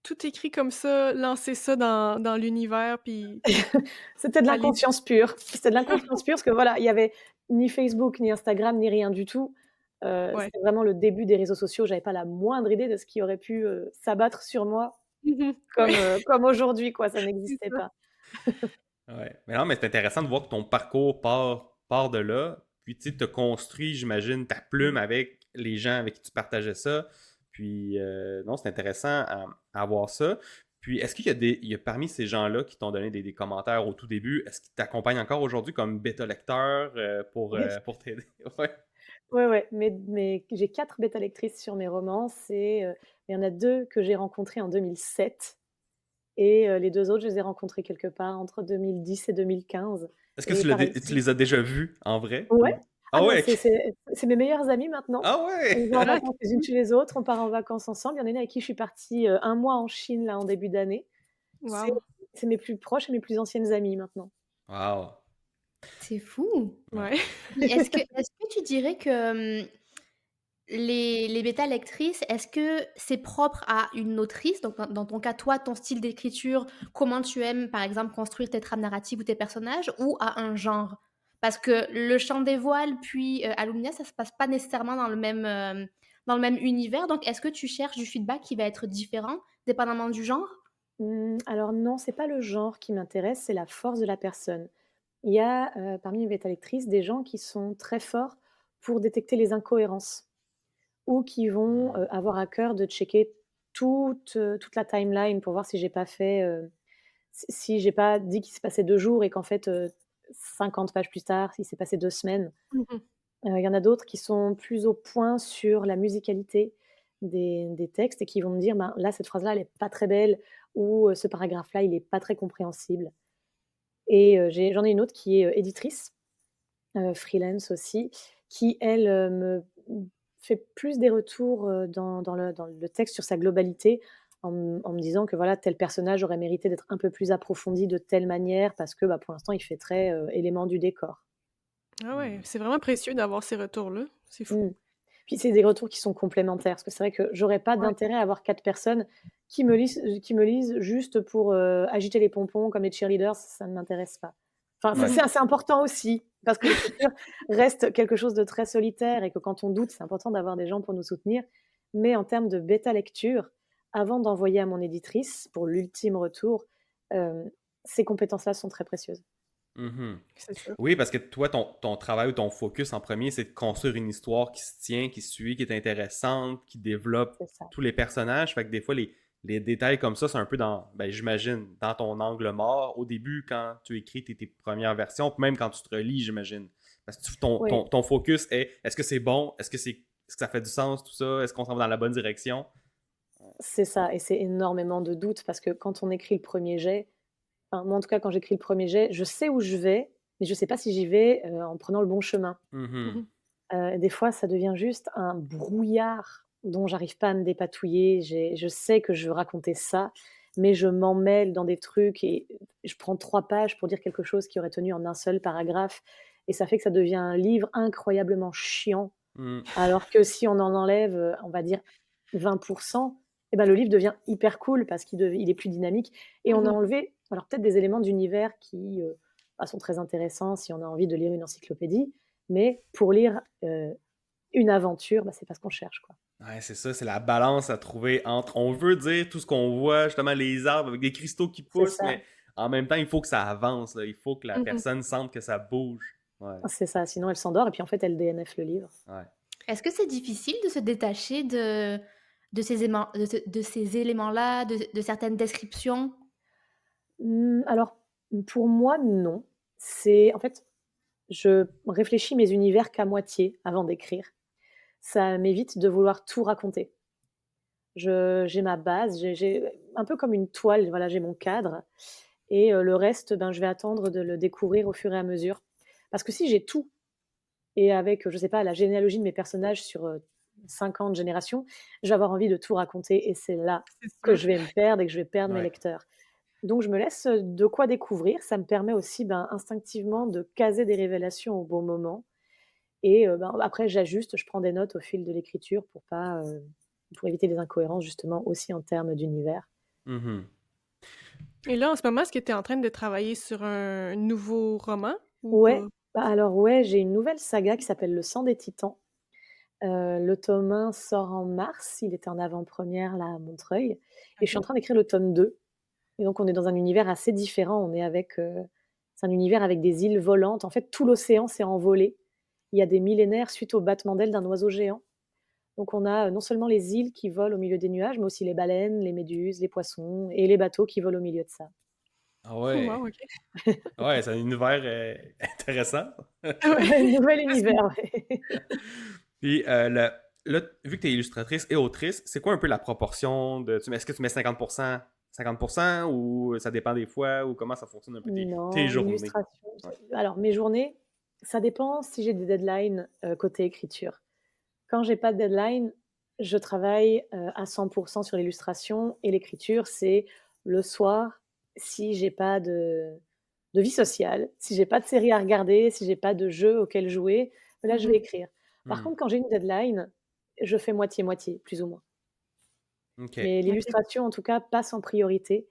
tout écrit comme ça, lancé ça dans l'univers puis C'était de aller l'inconscience pure. C'était de l'inconscience pure parce que voilà, il y avait ni Facebook, ni Instagram, ni rien du tout. ouais. C'était vraiment le début des réseaux sociaux. J'avais pas la moindre idée de ce qui aurait pu, s'abattre sur moi Mmh. Ouais, comme aujourd'hui quoi, ça c'est n'existait ça. pas. Ouais. Mais non, mais c'est intéressant de voir que ton parcours part de là. Puis, tu sais, tu construit, j'imagine, ta plume Mmh. avec les gens avec qui tu partageais ça. Puis, non, c'est intéressant à voir ça. Puis, est-ce qu'il y a il y a parmi ces gens-là qui t'ont donné des commentaires au tout début, est-ce qu'ils t'accompagnent encore aujourd'hui comme bêta-lecteur Oui, pour t'aider? Ouais. ouais, ouais, mais j'ai 4 bêta lectrices sur mes romans, il y en a 2 que j'ai rencontrées en 2007 et les 2 autres, je les ai rencontrées quelque part entre 2010 et 2015 Est-ce que et pareil, tu les as déjà vus en vrai? ouais. Ou... Ah Ah ben, ouais, c'est ok. c'est c'est mes meilleures amies maintenant. Ah On ouais! va en Ah, vacances les unes chez les autres, on part en vacances ensemble. Il y en a une avec qui je suis partie, 1 mois en Chine, là, en début d'année. C'est wow! c'est mes plus proches et mes plus anciennes amies maintenant. Wow. C'est fou. Ouais. Ouais. Puis est-ce que tu dirais que, les bêta lectrices, est-ce que c'est propre à une autrice? Donc dans ton cas, toi, ton style d'écriture, comment tu aimes, par exemple, construire tes trames narratives ou tes personnages ou à un genre? Parce que Le Chant des voiles puis, Alumnia, ça se passe pas nécessairement dans le même univers, donc est-ce que tu cherches du feedback qui va être différent dépendamment du genre? Alors non, c'est pas le genre qui m'intéresse, c'est la force de la personne. Il y a, parmi mes bêta lectrices, des gens qui sont très forts pour détecter les incohérences ou qui vont, Hmm. avoir à cœur de checker toute la timeline pour voir si j'ai pas fait, si j'ai pas dit qu'il s'est passé 2 jours et qu'en fait, 50 pages plus tard, il s'est passé 2 semaines. Mmh. Il y en a d'autres qui sont plus au point sur la musicalité des textes et qui vont me dire: «Ben, là, cette phrase-là, elle est pas très belle» ou «Ce paragraphe-là, il est pas très compréhensible» et j'en ai une autre qui est, éditrice, freelance aussi, qui elle, me fait plus des retours, dans le texte sur sa globalité en me disant que voilà, tel personnage aurait mérité d'être un peu plus approfondi de telle manière parce que, bah, pour l'instant, il fait très, élément du décor. Ah ouais, Hmm. c'est vraiment précieux d'avoir ces retours-là. C'est fou. Mmh. Puis c'est des retours qui sont complémentaires, parce que c'est vrai que j'aurais pas Ouais. d'intérêt à avoir 4 personnes qui me lisent juste pour, agiter les pompons comme les cheerleaders, ça ne m'intéresse pas. Enfin, Ouais. c'est assez important aussi, parce que l'écriture reste quelque chose de très solitaire et que quand on doute, c'est important d'avoir des gens pour nous soutenir. Mais en termes de bêta lecture, avant d'envoyer à mon éditrice pour l'ultime retour, hem, ces compétences-là sont très précieuses. Mhm. C'est sûr. Oui, parce que toi, ton travail ou ton focus en premier, c'est de construire une histoire qui se tient, qui suit, qui est intéressante, qui développe C'est ça. tous les personnages. Fait que des fois, les détails comme ça, c'est un peu dans, ben, j'imagine, dans ton angle mort au début quand tu écris tes premières versions, puis même quand tu te relis, j'imagine. Parce que Oui, ton focus est-ce que c'est bon? Est-ce que ça fait du sens, tout ça? Est-ce qu'on s'en va dans la bonne direction? c'est ça. Et c'est énormément de doutes parce que quand on écrit le premier jet, enfin, moi en tout cas, quand j'écris le premier jet, je sais où je vais, mais je sais pas si j'y vais en prenant le bon chemin. Mhm. Mhm. Des fois, ça devient juste un brouillard dont j'arrive pas à me dépatouiller. Je sais que je veux raconter ça, mais je m'emmêle dans des trucs et je prends 3 pages pour dire quelque chose qui aurait tenu en un seul paragraphe et ça fait que ça devient un livre incroyablement chiant. Mhm. Alors que si on en enlève, on va dire 20, et ben, le livre devient hyper cool parce il est plus dynamique et on a Mhm. enlevé alors peut-être des éléments d'univers qui, bah, sont très intéressants si on a envie de lire une encyclopédie, mais pour lire, une aventure, bah, c'est pas ce qu'on cherche, quoi. Ouais, c'est ça, c'est la balance à trouver entre on veut dire tout ce qu'on voit, justement les arbres avec des cristaux qui C'est poussent, ça, mais en même temps, il faut que ça avance, là. Il faut que la Mhm. personne sente que ça bouge. Ouais, c'est ça, sinon elle s'endort et puis en fait elle DNF le livre. ouais. Est-ce que c'est difficile de se détacher de ces éléments-là, de certaines descriptions? Alors, pour moi, non. C'est en fait, je réfléchis mes univers qu'à moitié avant d'écrire. Ça m'évite de vouloir tout raconter. J'ai ma base, j'ai un peu comme une toile, voilà, j'ai mon cadre et le reste, ben, je vais attendre de le découvrir au fur et à mesure. Parce que si j'ai tout et avec, je sais pas, la généalogie de mes personnages sur, 50 générations, je vais avoir envie de tout raconter et c'est là C'est que sûr. je vais me perdre et que je vais perdre mes Ouais. lecteurs. Donc je me laisse, de quoi découvrir. Ça me permet aussi, ben, instinctivement de caser des révélations au bon moment et ben, après j'ajuste, je prends des notes au fil de l'écriture pour éviter les incohérences justement aussi en termes d'univers. Mhm. Et là, en ce moment, est-ce que tu es en train de travailler sur un nouveau roman ou Ouais, pas? bah, alors ouais, j'ai une nouvelle saga qui s'appelle Le Sang des Titans. Le tome 1 sort en mars, il était en avant-première là à Montreuil et je suis en OK. train d'écrire le tome 2 et donc on est dans un univers assez différent. On est avec, c'est un univers avec des îles volantes. En fait, tout l'océan s'est envolé. Il y a des millénaires suite au battement d'ailes d'un oiseau géant. Donc on a, non seulement les îles qui volent au milieu des nuages, mais aussi les baleines, les méduses, les poissons et les bateaux qui volent au milieu de ça. Ah ouais. Wow, OK. Ouais, c'est un univers intéressant. Ouais. Nouvel univers, ouais. Puis là, vu que tu es illustratrice et autrice, c'est quoi un peu la proportion de. Est-ce que tu mets 50% ou ça dépend des fois ou comment ça fonctionne un peu tes Non, journées? illustration, Ouais. alors mes journées, ça dépend si j'ai des deadlines, côté écriture. Quand j'ai pas de deadline, je travaille, à 100 sur l'illustration et l'écriture, c'est le soir, si j'ai pas de vie sociale, si j'ai pas de série à regarder, si j'ai pas de jeu auquel jouer, là, je vais Mhm. écrire. Par Hmm. contre, quand j'ai une deadline, je fais moitié-moitié, plus ou moins. OK. Mais OK. l'illustration, en tout cas, passe en priorité,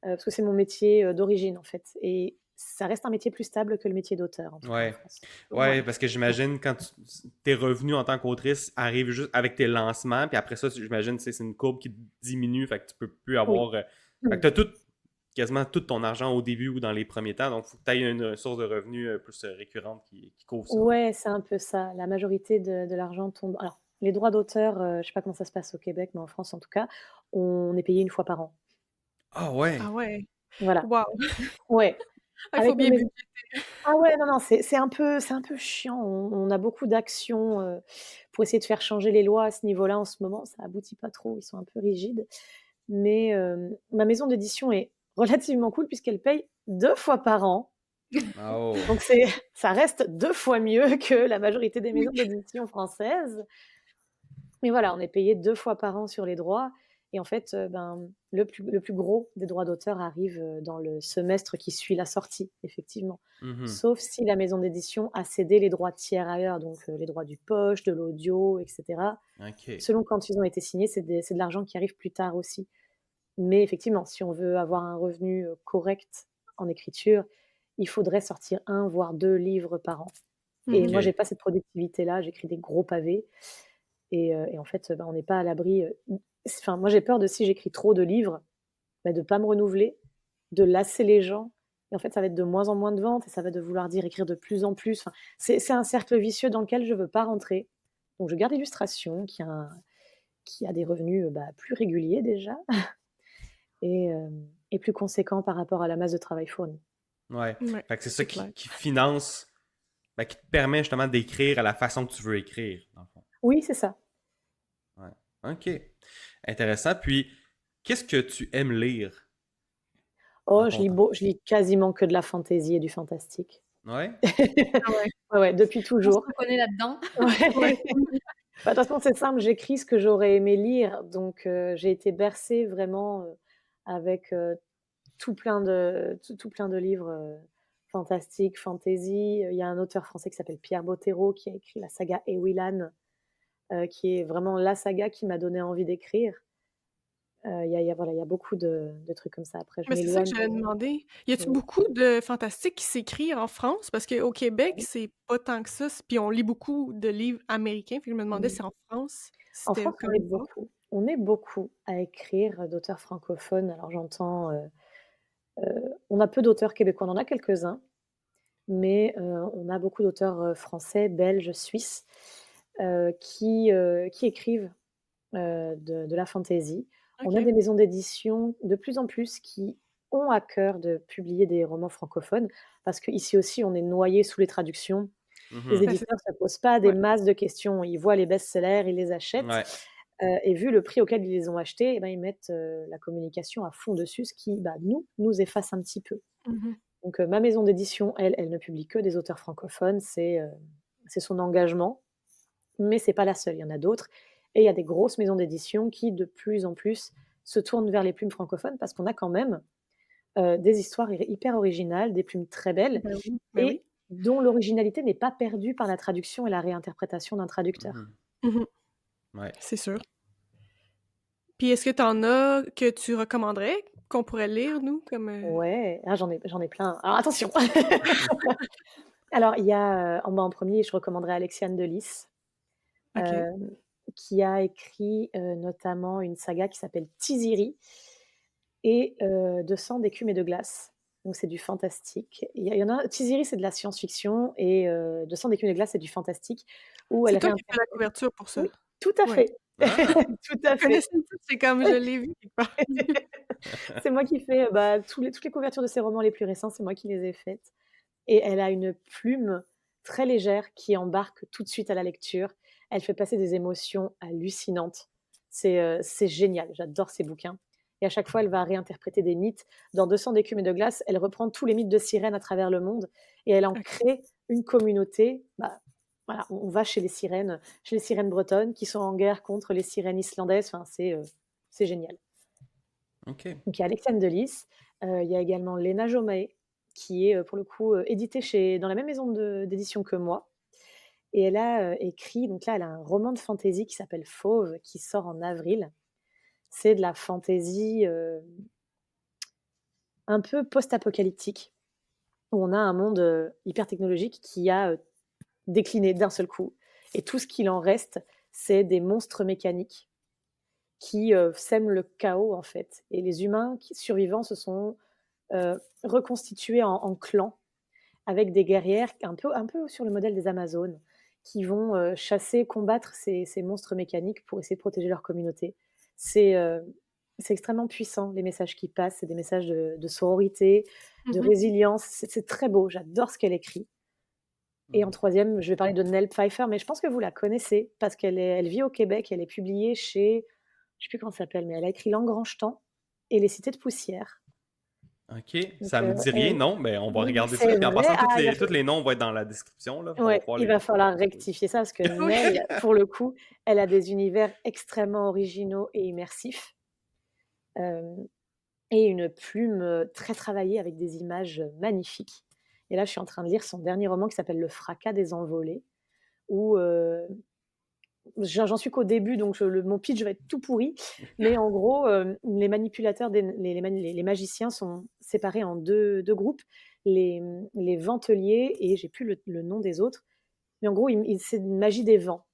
parce que c'est mon métier, d'origine, en fait et ça reste un métier plus stable que le métier d'auteur, en tout cas en Ouais. France. Ouais, Ouais. parce que j'imagine quand tes revenus en tant qu'autrice arrivent juste avec tes lancements, puis après ça, j'imagine c'est une courbe qui diminue, fait que tu peux plus Oui. avoir. Fait que t'as quasiment tout ton argent au début ou dans les premiers temps, donc il faut que tu aies une source de revenus plus récurrente qui couvre ça. Ouais, c'est un peu ça. La majorité de l'argent tombe alors les droits d'auteur, je sais pas comment ça se passe au Québec, mais en France, en tout cas, on est payé une fois par an. Ah ouais! Ah ouais. Voilà. Wow! Ouais, Ah, il faut avec ma bien maison budgéter. ah ouais, non, non, c'est un peu chiant. On a beaucoup d'actions, pour essayer de faire changer les lois à ce niveau-là en ce moment. Ça aboutit pas trop, ils sont un peu rigides. Mais, ma maison d'édition est relativement cool puisqu'elle paye 2 fois par an. Ah oh! Donc ça reste 2 fois mieux que la majorité des Oui. maisons d'édition françaises. Mais voilà, on est payé 2 fois par an sur les droits et en fait, ben, le plus gros des droits d'auteur arrive, dans le semestre qui suit la sortie, effectivement. Mhm. Sauf si la maison d'édition a cédé les droits tiers ailleurs, donc les droits du poche, de l'audio et cetera. OK. Selon quand ils ont été signés, c'est de l'argent qui arrive plus tard aussi. Mais effectivement, si on veut avoir un revenu, correct en écriture, il faudrait sortir un voire 2 livres par an et Mhm. moi, j'ai OK. pas cette productivité-là, j'écris des gros pavés et en fait, bah, on n'est pas à l'abri, enfin, moi, j'ai peur de si j'écris trop de livres, bah, de pas me renouveler, de lasser les gens, et en fait, ça va être de moins en moins de ventes et ça va de vouloir dire écrire de plus en plus. Enfin, c'est un cercle vicieux dans lequel je veux pas rentrer. Donc je garde l'illustration qui a des revenus, plus réguliers déjà et plus conséquents par rapport à la masse de travail fourni. Ouais. Ouais, Fait que c'est ça c'est clair. qui finance, qui te permet justement d'écrire à la façon que tu veux écrire, dans le fond. Oui, c'est ça. Ouais. OK. Intéressant. Puis, qu'est-ce que tu aimes lire dans Oh, ton temps? je lis quasiment que de la fantaisie et du fantastique. Ouais? Ah ouais. Ouais, ouais, depuis On se toujours. reconnaît là-dedans. Ouais. Ouais. Bah, de toute façon, c'est simple, j'écris ce que j'aurais aimé lire, donc j'ai été bercée vraiment, avec, tout plein de livres, fantastiques, fantasy. Il y a un auteur français qui s'appelle Pierre Bottero qui a écrit la saga Ewilan, qui est vraiment la saga qui m'a donné envie d'écrire. Voilà, il y a beaucoup de trucs comme ça. Après je Mais c'est ça que m'éloigne, j'allais demander. Y a-tu mmh, beaucoup de fantastique qui s'écrit en France? Parce qu'au Québec, oui, c'est pas tant que ça, puis on lit beaucoup de livres américains, puis je me demandais mmh. si en France, En c'était France, quand même pas. on est beaucoup à écrire, d'auteurs francophones. Alors j'entends, on a peu d'auteurs québécois, on en a quelques-uns, mais on a beaucoup d'auteurs, français, belges, suisses, qui écrivent, de la fantaisie. On a OK. des maisons d'édition de plus en plus qui ont à cœur de publier des romans francophones parce qu'ici aussi on est noyés sous les traductions. Les Mhm. Ben, c'est éditeurs ne se posent pas des ouais. masses de questions. Ils voient les best-sellers, ils les achètent, Ouais. et vu le prix auquel ils les ont achetés, eh ben, ils mettent, la communication à fond dessus, ce qui, nous efface un petit peu. Mmh. Donc ma maison d'édition, elle ne publie que des auteurs francophones, c'est son engagement, mais c'est pas la seule, il y en a d'autres et il y a des grosses maisons d'édition qui, de plus en plus, se tournent vers les plumes francophones parce qu'on a quand même, des histoires hyper originales, des plumes très belles Ben oui, ben oui. et dont l'originalité n'est pas perdue par la traduction et la réinterprétation d'un traducteur. Mhm. Mmh. Ouais. C'est sûr. Puis est-ce que tu en as que tu recommanderais, qu'on pourrait lire nous comme, Ouais, ah j'en ai plein. Alors attention! Alors il y a, en 1er, je recommanderais Alexiane de Lys, OK. hem, qui a écrit, notamment une saga qui s'appelle Tiziri et De sang, d'écume et de glace. Donc c'est du fantastique. Il y en a Tiziri, c'est de la science-fiction et De sang, d'écume et de glace, c'est du fantastique où elle C'est toi qui fais la réinterprète couverture pour ça? oui, tout à Ouais. fait, Ah! tout Je à fait. connaissais le titre, c'est comme je l'ai vu quelque part. C'est moi qui fais, toutes les couvertures de ses romans les plus récents, c'est moi qui les ai faites et elle a une plume très légère qui embarque tout de suite à la lecture. Elle fait passer des émotions hallucinantes. C'est génial, j'adore ses bouquins et à chaque fois, elle va réinterpréter des mythes. Dans «200 d'écume et de glace», elle reprend tous les mythes de sirènes à travers le monde et elle en OK. crée une communauté. Voilà, on va chez les sirènes bretonnes qui sont en guerre contre les sirènes islandaises. Enfin, c'est génial. OK. Donc il y a Alexiane de Lys, il y a également Léna Jomaé qui est, pour le coup, éditée dans la même maison d'édition que moi et elle a, écrit donc là, elle a un roman de fantaisie qui s'appelle Fauve qui sort en avril. C'est de la fantaisie, un peu post-apocalyptique où on a un monde, hyper technologique qui a, décliné d'un seul coup et tout ce qu'il en reste, c'est des monstres mécaniques qui, sèment le chaos, en fait et les humains qui survivants se sont, reconstitués en clans avec des guerrières un peu sur le modèle des Amazones qui vont, chasser, combattre ces monstres mécaniques pour essayer de protéger leur communauté. C'est, heu, c'est extrêmement puissant les messages qui passent, c'est des messages de sororité, de Mmh. résilience, c'est très beau, j'adore ce qu'elle écrit et en Mhm. 3e, je vais parler de Nell Pfeiffer, mais je pense que vous la connaissez parce elle vit au Québec, elle est publiée chez je sais plus comment ça s'appelle, mais elle a écrit L'Engrange-Temps et Les Cités de poussière. OK. Donc, Ça me dit rien, elle non, mais on va oui, regarder ça. c'est Puis en vrai? passant, Ah, tous les noms vont être dans la description, là. On va ouais, pouvoir il les va falloir retrouver. rectifier ça parce que Oui. Nell, pour le coup, elle a des univers extrêmement originaux et immersifs, hem et une plume, très travaillée avec des images, magnifiques et là, je suis en train de lire son dernier roman qui s'appelle Le fracas des envolées où, j'en suis qu'au début donc mon pitch va être tout pourri, mais en gros, les manipulateurs les magiciens sont séparés en deux groupes, les venteliers et j'ai plus le nom des autres, mais en gros, c'est une magie des vents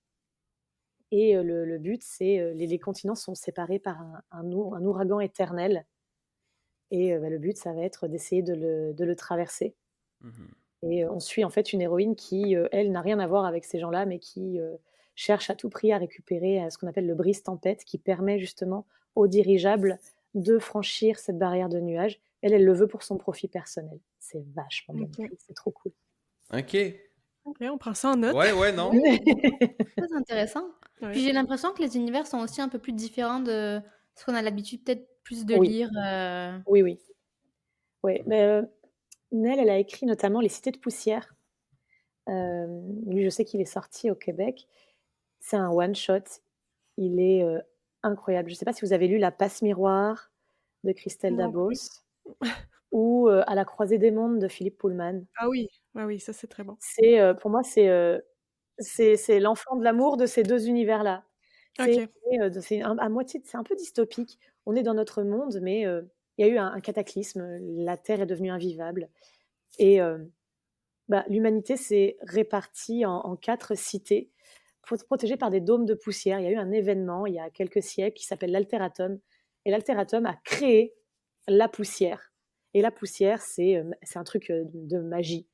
et le but, c'est, les continents sont séparés par un ouragan éternel et le but, ça va être d'essayer de le traverser. Mhm. Et on suit en fait une héroïne qui, elle, n'a rien à voir avec ces gens-là, mais qui, cherche à tout prix à récupérer, ce qu'on appelle le brise-tempête, qui permet justement aux dirigeables de franchir cette barrière de nuages. Elle, elle le veut pour son profit personnel. C'est vachement bien OK. écrit, c'est trop cool. OK. OK, on prend ça en note. Ouais, ouais, non. Très intéressant. Puis Ouais. j'ai l'impression que les univers sont aussi un peu plus différents de ce qu'on a l'habitude peut-être plus de Oui, lire. oui, oui. Ouais, mais, Nell, elle a écrit notamment Les Cités de poussière. Lui, je sais qu'il est sorti au Québec. C'est un one shot. Il est, incroyable. Je ne sais pas si vous avez lu La Passe Miroir de Christelle Non Dabos plus. ou, À la croisée des mondes de Philippe Pullman. Ah oui, ah oui, ça c'est très bon. C'est, pour moi, c'est l'enfant de l'amour de ces 2 univers-là. OK. C'est à moitié c'est un peu dystopique. On est dans notre monde, mais, il y a eu un cataclysme, la Terre est devenue invivable et l'humanité s'est répartie en 4 cités protégées par des dômes de poussière. Il y a eu un événement il y a quelques siècles qui s'appelle l'Altératum et l'Altératum a créé la poussière et la poussière, c'est un truc, de magie,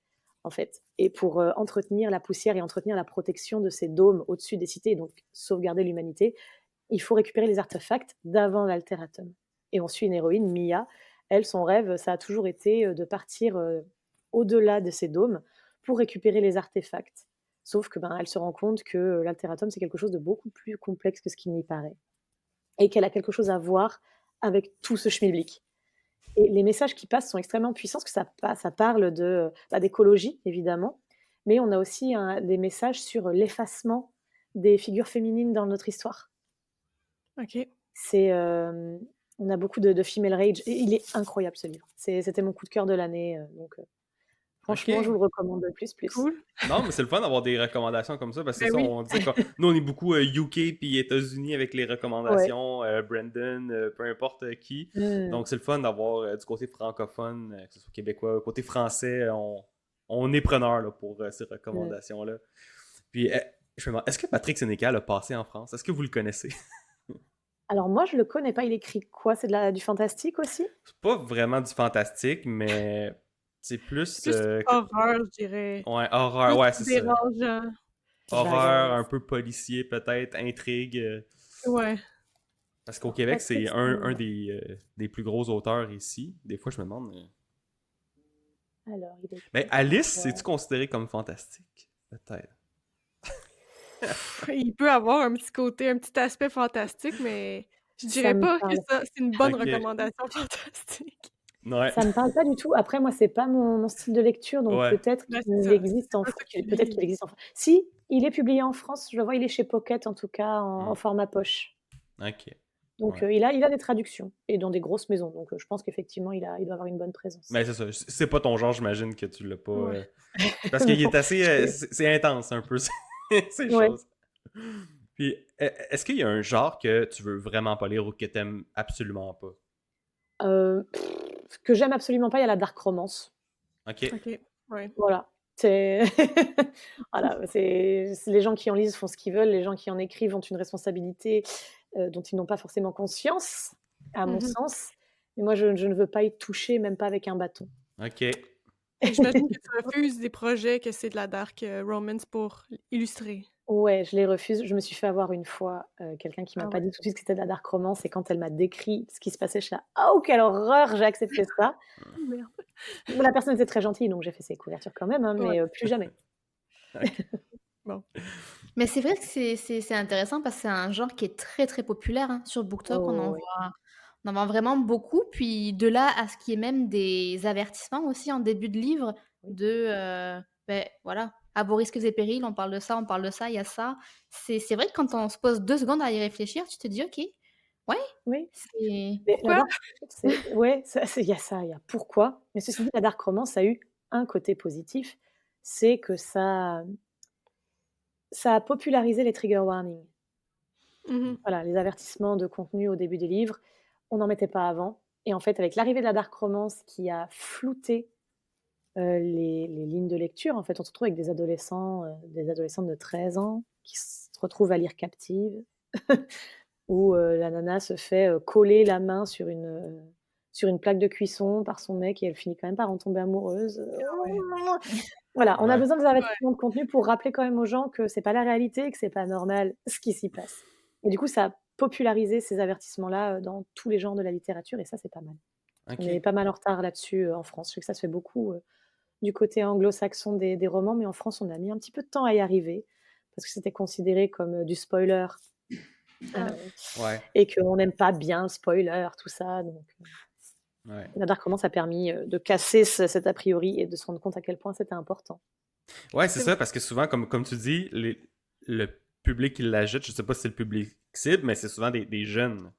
en fait et pour, entretenir la poussière et entretenir la protection de ces dômes au-dessus des cités et donc sauvegarder l'humanité, il faut récupérer les artefacts d'avant l'Altératum et on suit une héroïne, Mia. Elle, son rêve, ça a toujours été, de partir, au-delà de ces dômes pour récupérer les artefacts. Sauf que, elle se rend compte que, l'Altératum, c'est quelque chose de beaucoup plus complexe que ce qui n'y paraît et qu'elle a quelque chose à voir avec tout ce schmilblick et les messages qui passent sont extrêmement puissants parce que ça parle d'écologie évidemment, mais on a aussi des messages sur l'effacement des figures féminines dans notre histoire. OK. C'est, on a beaucoup de female rage et il est incroyable ce livre. C'était mon coup de cœur de l'année, donc franchement, je vous OK. le recommande plus. Cool. Non, mais c'est le fun d'avoir des recommandations comme ça, parce que c'est Ben ça, oui. on disait que nous, on est beaucoup UK puis États-Unis avec les Ouais. recommandations, Brandon, peu importe qui. Mmh. Donc, c'est le fun d'avoir du côté francophone, que ce soit québécois, côté français, on est preneur là, pour ces Mmh. recommandations-là. Puis, je me demande, est-ce que Patrick Sénécal a passé en France? Est-ce que vous le connaissez? Alors moi, je le connais pas, il écrit quoi? C'est du fantastique aussi? C'est pas vraiment du fantastique, mais c'est C'est plus plus horreur, je dirais. ouais, horreur, Plus ouais, c'est ça. dérangeant. Je vais Horreur, regarder un ça. peu policier peut-être, intrigue. Ouais. Parce qu'au Alors Québec, Patrick c'est un Sénécal. des plus gros auteurs ici. Des fois, je me demande. Alors, il Mais écrit Alice, quoi? c'est-tu considéré comme fantastique? Peut-être. Il peut avoir un petit côté, un petit aspect fantastique, mais je Ça dirais me pas que parle ça c'est une bonne Ok. recommandation fantastique. Ouais. Ça me parle pas du tout. Après moi, c'est pas mon style de lecture, donc Ouais. peut-être Ouais, c'est qu'il ça. existe C'est en pas Fran ça que tu peut-être lis. qu'il existe en Fran si, il est publié en France, je le vois, il est chez Pocket en tout cas en Hmm. format poche. Ok. Donc Ouais. il a des traductions et dans des grosses maisons, donc je pense qu'effectivement il doit avoir une bonne présence. Mais c'est ça. C'est pas ton genre, j'imagine que tu l'as pas. Ouais. Parce qu'il Non, est assez. je C'est intense un peu, ces ouais, choses. Puis, est-ce qu'il y a un genre que tu veux vraiment pas lire ou que t'aimes absolument pas? ce que j'aime absolument pas, il y a la dark romance. Ok. OK. Ouais. Voilà, c'est voilà, c'est les gens qui en lisent font ce qu'ils veulent, les gens qui en écrivent ont une responsabilité, dont ils n'ont pas forcément conscience, à mon Mmh. sens. Et moi, je ne veux pas y toucher, même pas avec un bâton. Ok. Et j'imagine que tu refuses des projets que c'est de la dark, romance pour illustrer. Ouais, je les refuse. Je me suis fait avoir une fois, quelqu'un qui m'a Ah pas ouais. dit tout de suite que c'était de la dark romance et quand elle m'a décrit ce qui se passait, j'étais là: «Oh quelle horreur!» J'ai accepté ça. Oh merde. Bon, la personne était très gentille, donc j'ai fait ses couvertures quand même, hein, Ouais, mais plus jamais. Ok. bon. Mais c'est vrai que c'est intéressant parce que c'est un genre qui est très, très populaire, hein. Sur BookTok, Oh ouais. on en voit vraiment beaucoup. Puis de là à ce qu'il y ait même des avertissements aussi en début de livre Oui. de, voilà, à vos risques et périls, on parle de ça, il y a ça. C'est vrai que quand on se pose 2 secondes à y réfléchir, tu te dis: «OK, ouais, Oui. c'est» Mais la Pourquoi? dark c'est ouais, ça, il y a pourquoi, mais ceci dit, la dark romance a eu un côté positif, c'est que ça a popularisé les trigger warnings. Mmh. Voilà, les avertissements de contenu au début des livres, on n'en mettait pas avant et en fait, avec l'arrivée de la dark romance qui a flouté, les lignes de lecture, en fait, on se retrouve avec des adolescentes de 13 ans qui se retrouvent à lire Captive où, la nana se fait, coller la main sur une plaque de cuisson par son mec et elle finit quand même par en tomber amoureuse. Ouais. Voilà, on a Ouais. besoin des Ouais. avertissements de contenu pour rappeler quand même aux gens que c'est pas la réalité et que c'est pas normal ce qui s'y passe. Et du coup, ça a popularisé ces avertissements-là, dans tous les genres de la littérature et ça, c'est pas mal. On est OK. pas mal en retard là-dessus, en France. Je sais que ça se fait beaucoup, du côté anglo-saxon des romans, mais en France, on a mis un petit peu de temps à y arriver parce que c'était considéré comme, du spoiler, Ah. Ouais. et qu'on n'aime pas bien le spoiler, tout ça, donc Ouais. la dark romance a permis, de casser cet a priori et de se rendre compte à quel point c'était important. Ouais, c'est C'est ça, parce que souvent, comme tu dis, le public qui l'achète, je sais pas si c'est le public cible, mais c'est souvent des jeunes.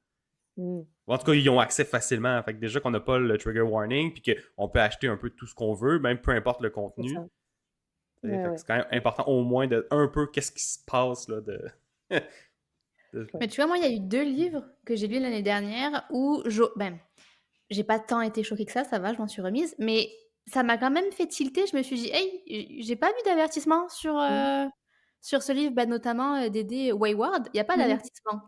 Mmh, Ou en tout cas, ils y ont accès facilement. Fait que déjà qu'on n'a pas le trigger warning, puis qu'on peut acheter un peu tout ce qu'on veut, même peu importe le c'est ça. contenu. Ouais, Fait que ouais. c'est quand même important au moins de un peu qu'est-ce qui se passe là de. de- Ouais. Mais tu vois, moi, il y a eu 2 livres que j'ai lus l'année dernière où j'ai pas tant été choquée que ça va, je m'en suis remise, mais ça m'a quand même fait tilter. Je me suis dit: «Hey, j'ai pas vu d'avertissement Mmh. sur ce livre», notamment, d'D.D. Wayward, il y a pas Mmh mh. d'avertissement.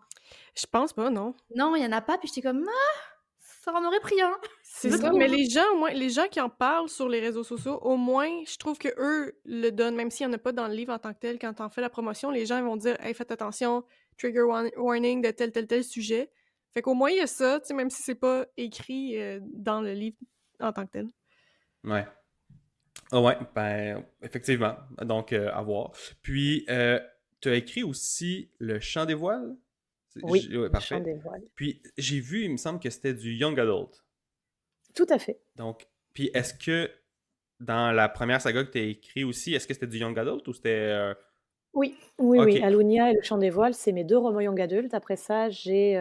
Je pense pas, non. Non, il y en a pas, puis j'étais comme: «Ah, ça en aurait pris un», C'est je ça, Mmh. mais trouve. les gens, au moins, les gens qui en parlent sur les réseaux sociaux, au moins, je trouve que eux le donnent, même s'il y en a pas dans le livre en tant que tel. Quand tu en fais la promotion, les gens ils vont dire: «Hey, faites attention, trigger warning de tel sujet». Fait qu'au moins, il y a ça, tu sais, même si c'est pas écrit, dans le livre en tant que tel. Ouais. Ah ouais, ben, effectivement. Donc, à voir. Puis, tu as écrit aussi Le Chant des Voiles? Oui, Ouais, Le Chant parfait. des Voiles. Puis, j'ai vu, il me semble que c'était du Young Adult. Tout à fait. Donc, puis est-ce que dans la première saga que tu as écrit aussi, est-ce que c'était du Young Adult ou c'était. Oui, oui, Ok, oui, Alunia et Le Chant des Voiles, c'est mes 2 romans young adultes. Après ça, j'ai,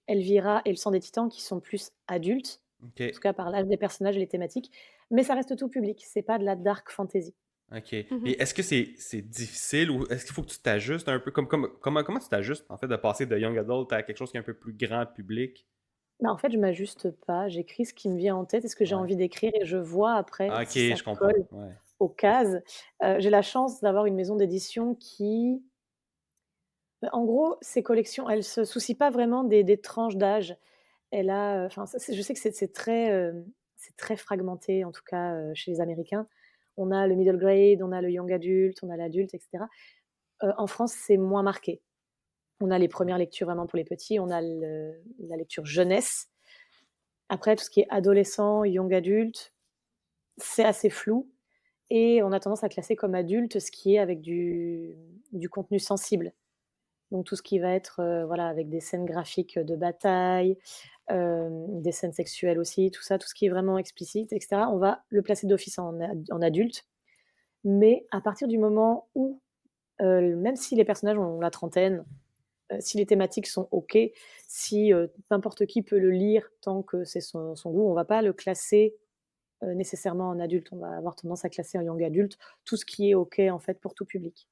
Elvira et Le Sang des Titans qui sont plus adultes, ok, en tout cas par l'âge des personnages et les thématiques, mais ça reste tout public, c'est pas de la dark fantasy. ok. Mmh. Et est-ce que c'est difficile ou est-ce qu'il faut que tu t'ajustes un peu comment tu t'ajustes en fait de passer de Young Adult à quelque chose qui est un peu plus grand public? Bah, en fait, je m'ajuste pas, j'écris ce qui me vient en tête et ce que j'ai Ouais. envie d'écrire et je vois après Ah, ok, si ça je comprends. colle Ouais. aux cases. J'ai la chance d'avoir une maison d'édition qui bah, en gros, ses collections, elle se soucie pas vraiment des tranches d'âge. Elle a, enfin, ça c'est je sais que c'est très fragmenté, en tout cas, chez les Américains. On a le middle grade, on a le young adult, on a l'adulte et cetera. En France, c'est moins marqué. On a les premières lectures vraiment pour les petits, on a la lecture jeunesse. Après tout ce qui est adolescent, young adulte, c'est assez flou et on a tendance à classer comme adulte ce qui est avec du contenu sensible. Donc tout ce qui va être, voilà, avec des scènes graphiques de bataille, des scènes sexuelles aussi, tout ça, tout ce qui est vraiment explicite et cetera, on va le placer d'office en adulte. Mais à partir du moment où, même si les personnages ont la trentaine, si les thématiques sont OK, si, n'importe qui peut le lire tant que c'est son goût, on va pas le classer, nécessairement en adulte. On va avoir tendance à classer en young adulte tout ce qui est OK, en fait, pour tout public.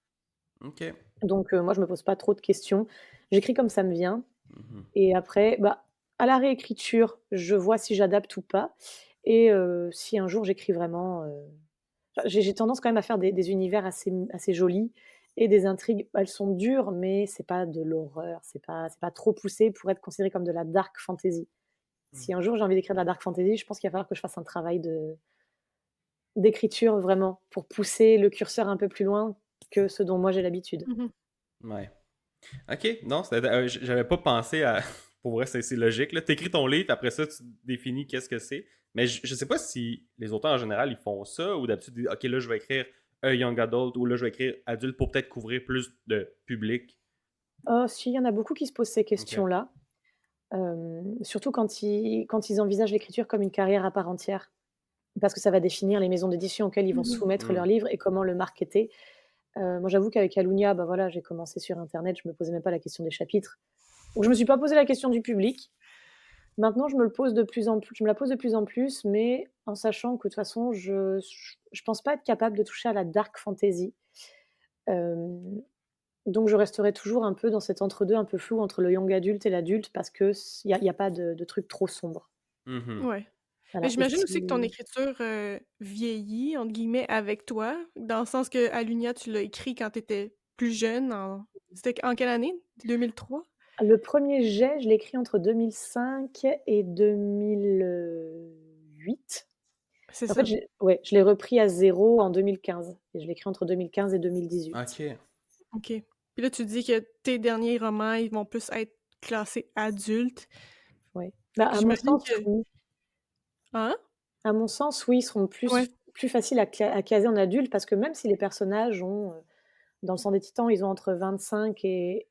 Ok. Donc moi, je me pose pas trop de questions. J'écris comme ça me vient. Mhm. Et après, bah, à la réécriture, je vois si j'adapte ou pas et si un jour j'écris vraiment, enfin, j'ai tendance quand même à faire des univers assez jolis et des intrigues, elles sont dures, mais c'est pas de l'horreur, c'est pas trop poussé pour être considéré comme de la dark fantasy. Si un jour j'ai envie d'écrire de la dark fantasy, je pense qu'il va falloir que je fasse un travail d'écriture vraiment pour pousser le curseur un peu plus loin que ce dont moi j'ai l'habitude. Mmh. Ouais. Ok, non, j'avais pas pensé à. Pour vrai, c'est logique. Tu écris ton livre, après ça, tu définis qu'est-ce que c'est. Mais je sais pas si les auteurs en général, ils font ça ou d'habitude, ils disent, ok, là, je vais écrire un young adult ou là, je vais écrire adulte pour peut-être couvrir plus de public. Oh si, il y en a beaucoup qui se posent ces Ok. questions-là. Surtout quand ils envisagent l'écriture comme une carrière à part entière. Parce que ça va définir les maisons d'édition auxquelles ils vont Mmh. soumettre Hmm. leurs livres et comment le marketer. Moi j'avoue qu'avec Alunia, bah, voilà, j'ai commencé sur internet, je me posais même pas la question des chapitres. Donc je me suis pas posé la question du public. Maintenant je me la pose de plus en plus, mais en sachant que de toute façon je pense pas être capable de toucher à la dark fantasy. Hem, donc je resterai toujours un peu dans cet entre-deux un peu flou entre le young adulte et l'adulte parce que il y a pas de truc trop sombre. Mhm. Ouais. Mais Voilà et j'imagine aussi que ton si écriture, «vieillit» entre guillemets avec toi, dans le sens que Alunia, tu l'as écrit quand tu étais plus jeune, c'était en quelle année? 2003? Le premier jet, je l'ai écrit entre 2005 et 2008. C'est En fait, ça. je l'ai repris à 0 en 2015 et je l'ai écrit entre 2015 et 2018. Ok. OK. Puis là, tu dis que tes derniers romans, ils vont plus être classés adultes. Ouais. Fait que À mon j'imagine sens, que oui. hein? À mon sens, oui, ils seront Ouais. plus faciles à caser en adulte parce que même si les personnages ont, dans Le Sang des Titans, ils ont entre 25 et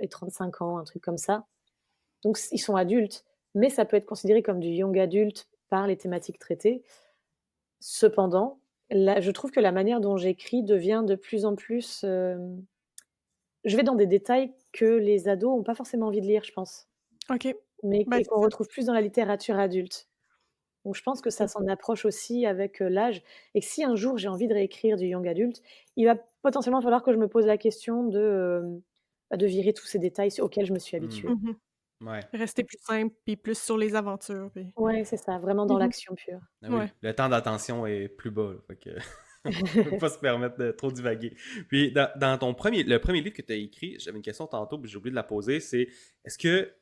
35 ans, un truc comme ça. Donc ils sont adultes, mais ça peut être considéré comme du young adulte par les thématiques traitées. Cependant, je trouve que la manière dont j'écris devient de plus en plus, je vais dans des détails que les ados ont pas forcément envie de lire, je pense, OK. mais Ben, et c'est qu'on ça. retrouve plus dans la littérature adulte. Donc je pense que ça C'est s'en approche aussi avec, l'âge et que si un jour j'ai envie de réécrire du young adulte, il va potentiellement falloir que je me pose la question de virer tous ces détails auxquels je me suis Hmm. habituée. mmh Ouais. Rester plus simple, puis plus sur les aventures, puis Ouais, c'est ça, vraiment dans mmh l'action pure. Ah oui, Ouais. le temps d'attention est plus bas, là, fait que on peut pas se permettre de trop divaguer. Puis dans le premier livre que tu as écrit, j'avais une question tantôt, puis j'ai oublié de la poser, c'est est-ce que le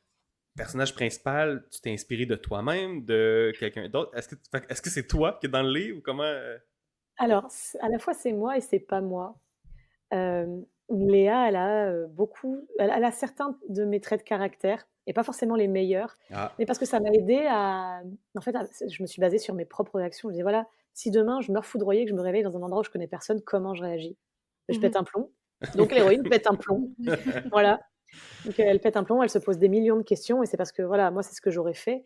personnage principal, tu t'es inspiré de toi-même, de quelqu'un d'autre? Est-ce que c'est toi qui es dans le livre ou comment? Alors, à la fois c'est moi et c'est pas moi. Léa, elle a certains de mes traits de caractère et pas forcément les meilleurs, Ah. mais parce que ça m'a aidée en fait, je me suis basée sur mes propres réactions. Je me disais: «Voilà, si demain je meurs foudroyée, que je me réveille dans un endroit où je connais personne, comment je réagis?» Je Mmh pète un plomb, donc l'héroïne pète un plomb, voilà. Donc elle pète un plomb, elle se pose des millions de questions et c'est parce que, voilà, moi, c'est ce que j'aurais fait.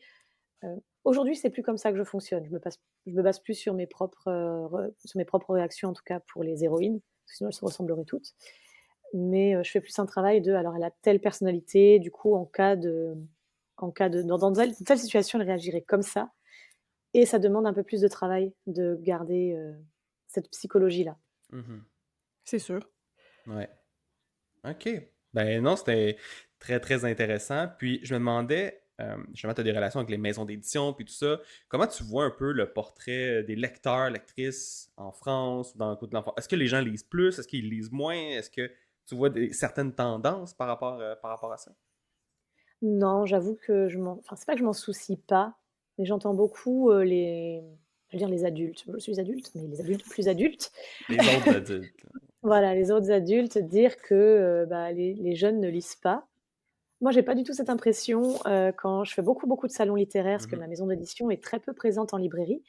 Aujourd'hui, c'est plus comme ça que je fonctionne. Je me base plus sur mes propres réactions, en tout cas pour les héroïnes, parce que sinon elles se ressembleraient toutes. Mais, je fais plus un travail alors elle a telle personnalité, du coup en cas de dans telle situation, elle réagirait comme ça et ça demande un peu plus de travail de garder, cette psychologie-là. Mhm. C'est sûr. Ouais. OK. Ben non, c'était très, très intéressant. Puis je me demandais, justement, tu as des relations avec les maisons d'édition, puis tout ça. Comment tu vois un peu le portrait des lecteurs, lectrices en France ou dans le coup de l'enfant? Est-ce que les gens lisent plus? Est-ce qu'ils lisent moins? Est-ce que tu vois certaines tendances par rapport à ça? Non, j'avoue que c'est pas que je m'en soucie pas, mais j'entends beaucoup, je veux dire les adultes, je suis adulte, mais les adultes plus adultes. Les autres adultes. Voilà, les autres adultes dire que, bah, les jeunes ne lisent pas. Moi, j'ai pas du tout cette impression, quand je fais beaucoup, beaucoup de salons littéraires, parce que Mhm. ma maison d'édition est très peu présente en librairie.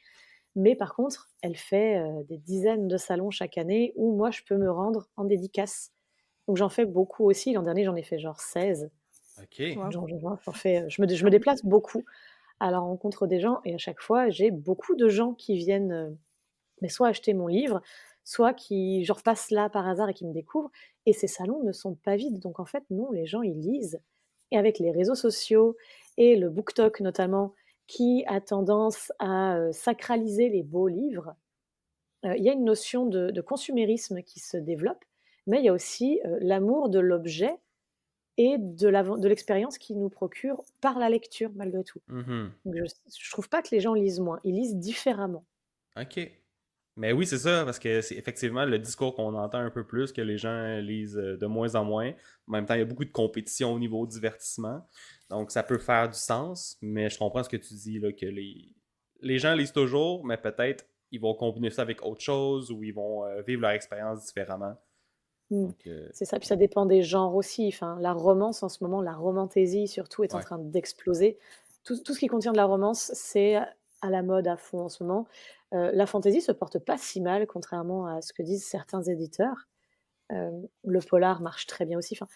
Mais par contre, elle fait, des dizaines de salons chaque année où moi je peux me rendre en dédicace. Donc j'en fais beaucoup aussi. L'an dernier, j'en ai fait genre 16. OK. Wow. J'en fais, je me déplace beaucoup à la rencontre des gens et à chaque fois, j'ai beaucoup de gens qui viennent, mais soit acheter mon livre, soit qui genre passent là par hasard et qui me découvrent et ces salons ne sont pas vides. Donc en fait, non, les gens, ils lisent et avec les réseaux sociaux et le BookTok notamment, qui a tendance à, sacraliser les beaux livres, il y a une notion de consumérisme qui se développe, mais il y a aussi, l'amour de l'objet et de l'expérience qu'il nous procure par la lecture malgré tout. Mhm. Donc je trouve pas que les gens lisent moins, ils lisent différemment. OK. Mais oui, c'est ça, parce que c'est effectivement le discours qu'on entend un peu plus, que les gens lisent de moins en moins. En même temps, il y a beaucoup de compétition au niveau divertissement. Donc, ça peut faire du sens, mais je comprends ce que tu dis, là, que les gens lisent toujours, mais peut-être ils vont combiner ça avec autre chose ou ils vont vivre leur expérience différemment. Mmh. Donc, C'est ça, puis ça dépend des genres aussi. Enfin, la romance en ce moment, la romantaisie surtout est en ouais. train d'exploser. Tout ce qui contient de la romance, c'est à la mode à fond en ce moment. La fantaisie se porte pas si mal, contrairement à ce que disent certains éditeurs. Le polar marche très bien aussi. Enfin,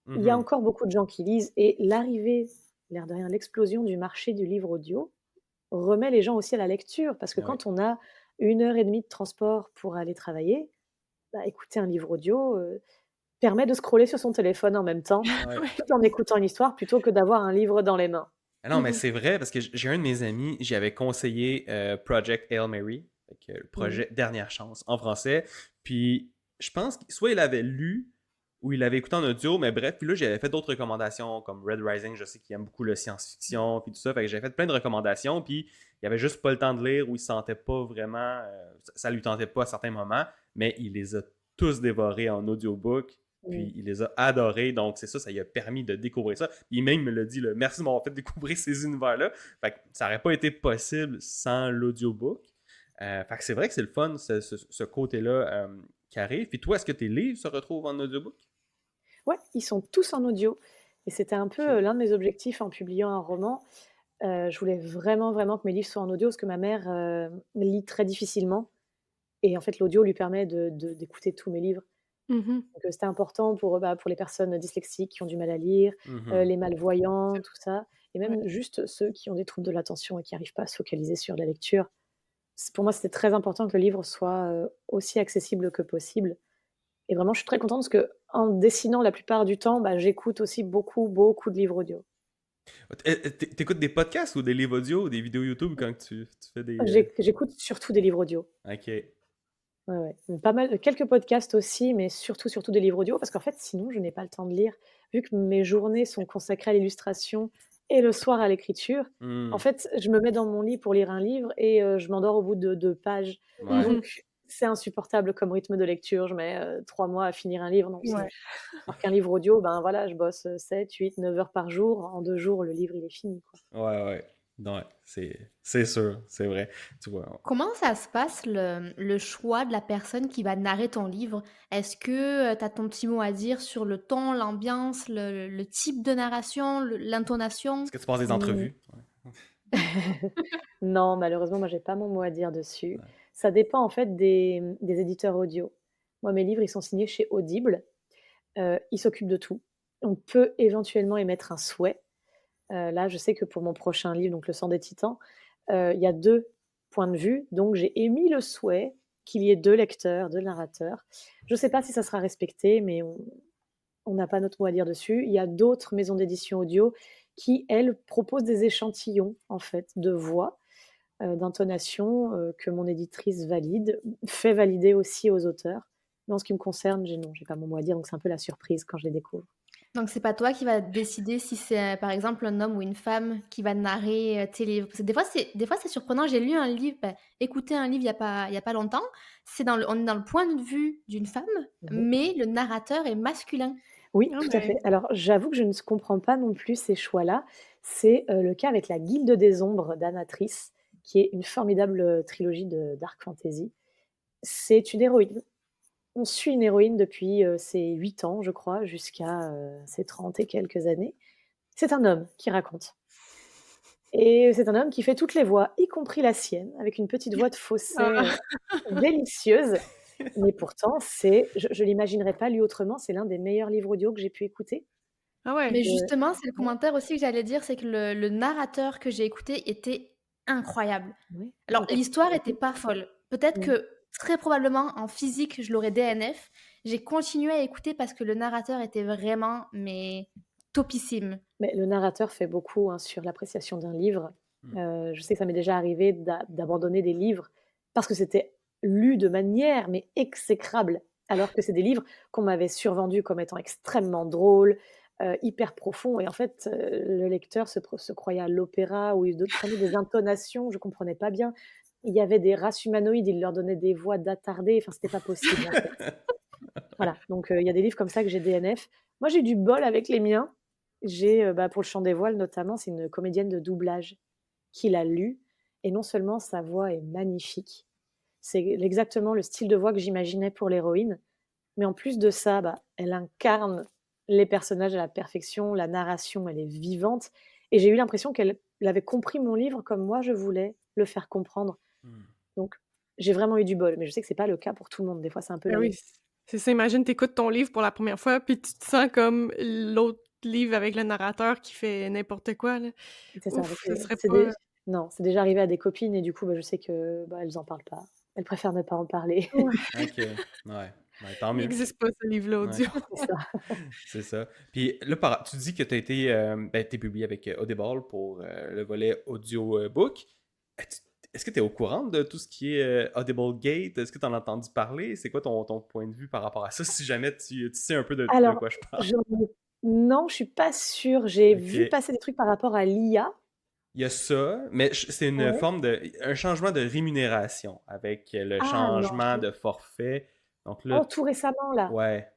il y a Mhm. encore beaucoup de gens qui lisent et l'air de rien, l'explosion du marché du livre audio remet les gens aussi à la lecture. Parce que Ah oui. quand on a 1 heure et demie de transport pour aller travailler, bah, écouter un livre audio, permet de scroller sur son téléphone en même temps, Ouais. Ouais. tout en écoutant une histoire, plutôt que d'avoir un livre dans les mains. Ah non, mais Mmh c'est vrai, parce que j'ai un de mes amis, j'y avais conseillé Project Hail Mary, fait que le Mmh. projet Dernière Chance en français. Puis je pense que soit il avait lu ou il l'avait écouté en audio, mais bref, puis là j'avais fait d'autres recommandations comme Red Rising, je sais qu'il aime beaucoup le science-fiction, puis tout ça, fait que j'avais fait plein de recommandations, puis il avait juste pas le temps de lire ou il se sentait pas vraiment, ça lui tentait pas à certains moments, mais il les a tous dévorés en audiobook. Mm. Puis il les a adorés, donc c'est ça, ça lui a permis de découvrir ça. Puis même il me l'a dit, là, merci de m'avoir fait découvrir ces univers-là. Fait que ça n'aurait pas été possible sans l'audiobook. Fait que c'est vrai que c'est le fun, ce côté-là qui arrive. Puis toi, est-ce que tes livres se retrouvent en audiobook? Ouais, ils sont tous en audio. Et c'était un peu Ok. l'un de mes objectifs en publiant un roman. Je voulais vraiment, vraiment que mes livres soient en audio parce que ma mère lit très difficilement. Et en fait, l'audio lui permet d'écouter tous mes livres. Mhm. Donc, c'était important pour les personnes dyslexiques qui ont du mal à lire, Mhm. les malvoyants, tout ça. Et Ouais. même juste ceux qui ont des troubles de l'attention et qui n'arrivent pas à se focaliser sur la lecture. Pour moi, c'était très important que le livre soit aussi accessible que possible. Et vraiment, je suis très contente parce que en dessinant la plupart du temps, bah, j'écoute aussi beaucoup, beaucoup de livres audio. T'écoutes des podcasts ou des livres audio ou des vidéos YouTube quand tu fais des... J'écoute surtout des livres audio. Ok. Ouais, ouais. Pas mal, quelques podcasts aussi, mais surtout, surtout des livres audio, parce qu'en fait, sinon, je n'ai pas le temps de lire. Vu que mes journées sont consacrées à l'illustration et le soir à l'écriture, en Hmm. fait, je me mets dans mon lit pour lire un livre et je m'endors au bout de 2 pages. Ouais. Mhm. Donc c'est insupportable comme rythme de lecture. Je mets 3 mois à finir un livre, donc Ouais. alors qu'un livre audio, ben voilà, je bosse 7, 8, 9 heures par jour. En 2 jours, le livre, il est fini, quoi. Ouais, ouais. Non, c'est sûr, c'est vrai. Tu vois. Comment ça se passe le choix de la personne qui va narrer ton livre? Est-ce que tu as ton petit mot à dire sur le ton, l'ambiance, le type de narration, l'intonation? Est-ce que tu passes des Mmh. entrevues? Ouais. Non, malheureusement, moi, j'ai pas mon mot à dire dessus. Ouais. Ça dépend, en fait, des éditeurs audio. Moi, mes livres, ils sont signés chez Audible. Ils s'occupent de tout. On peut éventuellement émettre un souhait. Là, je sais que pour mon prochain livre, donc Le sang des titans, il y a 2 points de vue. Donc j'ai émis le souhait qu'il y ait 2 lecteurs, 2 narrateurs. Je ne sais pas si ça sera respecté, mais on n'a pas notre mot à dire dessus. Il y a d'autres maisons d'édition audio qui, elles, proposent des échantillons, en fait, de voix, d'intonation, que mon éditrice valide, fait valider aussi aux auteurs. Mais en ce qui me concerne, j'ai pas mon mot à dire, donc c'est un peu la surprise quand je les découvre. Donc c'est pas toi qui vas décider si c'est, par exemple, un homme ou une femme qui va narrer, tes livres? Parce que des fois c'est surprenant. J'ai lu un livre, écouté un livre il y a pas longtemps. On est dans le point de vue d'une femme, Mmh. mais le narrateur est masculin. Oui, Ah tout à ben, fait. Alors, j'avoue que je ne comprends pas non plus ces choix-là. C'est, le cas avec La Guilde des Ombres d'Anatrice, qui est une formidable, trilogie de dark fantasy. C'est une héroïne. On suit une héroïne depuis, ses 8 ans, je crois, jusqu'à, ses 30 et quelques années. C'est un homme qui raconte et c'est un homme qui fait toutes les voix, y compris la sienne, avec une petite voix de fausset, ah, délicieuse. Mais pourtant, je l'imaginerais pas lu autrement, c'est l'un des meilleurs livres audio que j'ai pu écouter. ah Mais ouais. justement, c'est le Ouais, commentaire aussi que j'allais dire, c'est que le narrateur que j'ai écouté était incroyable. ouais, Alors, tout à fait. l'histoire était pas folle. Peut-être Mmh. que très probablement en physique, je l'aurais DNF. J'ai continué à écouter parce que le narrateur était vraiment, mais topissime. Mais le narrateur fait beaucoup, hein, sur l'appréciation d'un livre. Hmm. Je sais que ça m'est déjà arrivé d'abandonner des livres parce que c'était lu de manière, mais exécrable. Alors que c'est des livres qu'on m'avait survendus comme étant extrêmement drôles, hyper profonds et en fait, le lecteur se croyait à l'opéra où il prenait des intonations, je comprenais pas bien. Il y avait des races humanoïdes, il leur donnait des voix d'attardés, enfin c'était pas possible, en fait. Voilà, donc il y a des livres comme ça que j'ai DNF. Moi, j'ai eu du bol avec les miens. Pour Le Chant des voiles notamment, c'est une comédienne de doublage qui l'a lu et non seulement sa voix est magnifique, c'est exactement le style de voix que j'imaginais pour l'héroïne, mais en plus de ça, elle incarne les personnages à la perfection, la narration, elle est vivante et j'ai eu l'impression qu'elle avait compris mon livre comme moi je voulais le faire comprendre. Hmm. Donc j'ai vraiment eu du bol, mais je sais que c'est pas le cas pour tout le monde. Des fois, c'est un peu Ben la oui, c'est ça. Imagine, t'écoutes ton livre pour la première fois, puis tu te sens comme l'autre livre avec le narrateur qui fait n'importe quoi, là. C'est ça, Ouf, ce serait c'est pas... non, c'est déjà arrivé à des copines et du coup, je sais que, elles en parlent pas. Elles préfèrent ne pas en parler. Ouais, Ok, ouais. Ouais, tant il mieux. n'existe pas ce livre-là Ouais, audio. C'est ça. c'est ça. Puis là, tu dis que tu as été t'es publié avec Audible pour le volet audiobook. Est-ce que tu es au courant de tout ce qui est Audible Gate? Est-ce que tu en as entendu parler? C'est quoi ton point de vue par rapport à ça, si jamais tu sais un peu de Alors, quoi je parle? j'en ai non, je suis pas sûre. J'ai vu Ok. passer des trucs par rapport à l'IA. Il y a ça, mais c'est une Ouais. forme un changement de rémunération avec le Ah non, changement de forfait. Donc là, oh, tout récemment là? ouais.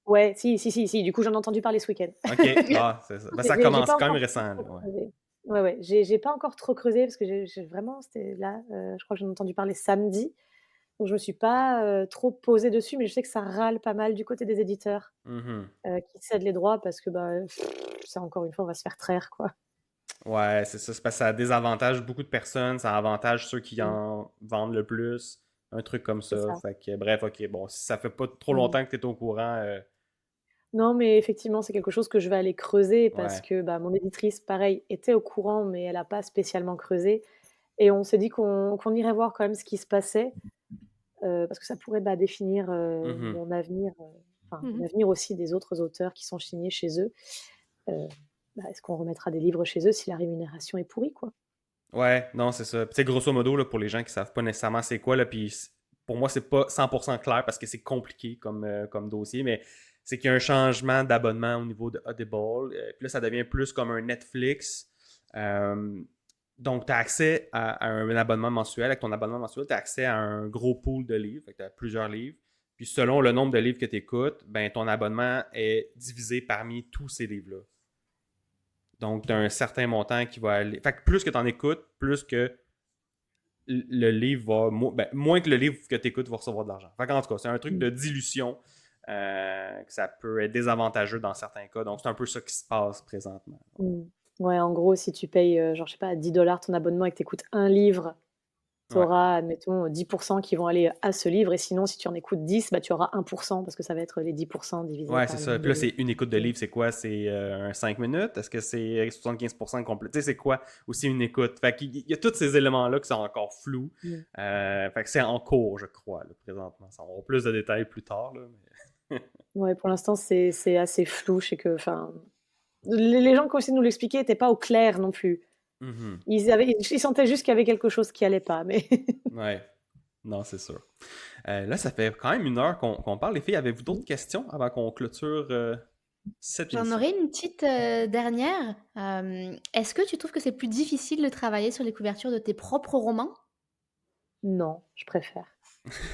Ouais, si, du coup, j'en ai entendu parler ce week-end. OK. Ah, c'est ça. Ben, ça J'ai commence pas quand même encore récent, là, trop ouais. creusé. Ouais, j'ai pas encore trop creusé parce que j'ai vraiment c'était là, je crois que j'en ai entendu parler samedi, donc je me suis pas, trop posée dessus, mais je sais que ça râle pas mal du côté des éditeurs, Mhm. qui cèdent les droits parce que, bah, ça encore une fois, on va se faire traire, quoi. Ouais, c'est ça. C'est parce que ça désavantage beaucoup de personnes, ça avantage ceux qui Mmh, en vendent le plus, un truc comme c'est ça. ça. Fait que, bref, OK. Bon, si ça fait pas trop Mmh. longtemps que tu es au courant, Non, mais effectivement, c'est quelque chose que je vais aller creuser parce ouais. que, bah, mon éditrice, pareil, était au courant, mais elle a pas spécialement creusé et on s'est dit qu'on irait voir quand même ce qui se passait, parce que ça pourrait, bah, définir, Mhm. mon avenir, enfin, Mmh. l'avenir aussi des autres auteurs qui sont signés chez eux. Heu, Bah, est-ce qu'on remettra des livres chez eux si la rémunération est pourrie, quoi? Ouais, non, c'est ça. Puis, tu sais, grosso modo, là, pour les gens qui savent pas nécessairement c'est quoi, là, puis pour moi, c'est pas 100% clair parce que c'est compliqué comme dossier, mais c'est qu'il y a un changement d'abonnement au niveau de Audible. Puis là, ça devient plus comme un Netflix. Euh, donc, tu as accès à un abonnement mensuel. Avec ton abonnement mensuel, tu as accès à un gros pool de livres. Tu as plusieurs livres. Puis selon le nombre de livres que tu écoutes, ben, ton abonnement est divisé parmi tous ces livres-là. Donc, tu as un certain montant qui va aller. Fait que plus que tu en écoutes, plus que le livre va. Ben, moins que le livre que tu écoutes va recevoir de l'argent. Fait qu'en tout cas, c'est un truc Mmh. de dilution que ça peut être désavantageux dans certains cas. Donc, c'est un peu ça qui se passe présentement. Mmh. Ouais, en gros, si tu payes, genre, je sais pas, 10 ton abonnement et que tu écoutes un livre, tu Ouais. auras, admettons, 10 qui vont aller à ce livre et sinon, si tu en écoutes 10, bah, tu auras 1 parce que ça va être les 10 divisés Ouais, c'est par le ça. nombre Puis de là, livres. c'est une écoute de Mmh. livre, c'est quoi? C'est un 5 minutes? Est-ce que c'est 75% complet? Tu sais, c'est quoi aussi une écoute? Fait qu'il y a tous ces éléments-là qui sont encore flous. Mmh. Fait que c'est en cours, je crois, là, présentement. Ça va avoir plus de détails plus tard, là. Mais... Ouais, pour l'instant, c'est assez flou. Je sais que, enfin, les gens qui ont essayé de nous l'expliquer étaient pas au clair non plus. Mhm. Ils sentaient juste qu'il y avait quelque chose qui allait pas, mais Ouais. Non, c'est sûr. Là, ça fait quand même 1 heure qu'on parle. Les filles, avez-vous d'autres questions avant qu'on clôture cette J'en émission? aurais une petite dernière. Est-ce que tu trouves que c'est plus difficile de travailler sur les couvertures de tes propres romans? non, je préfère.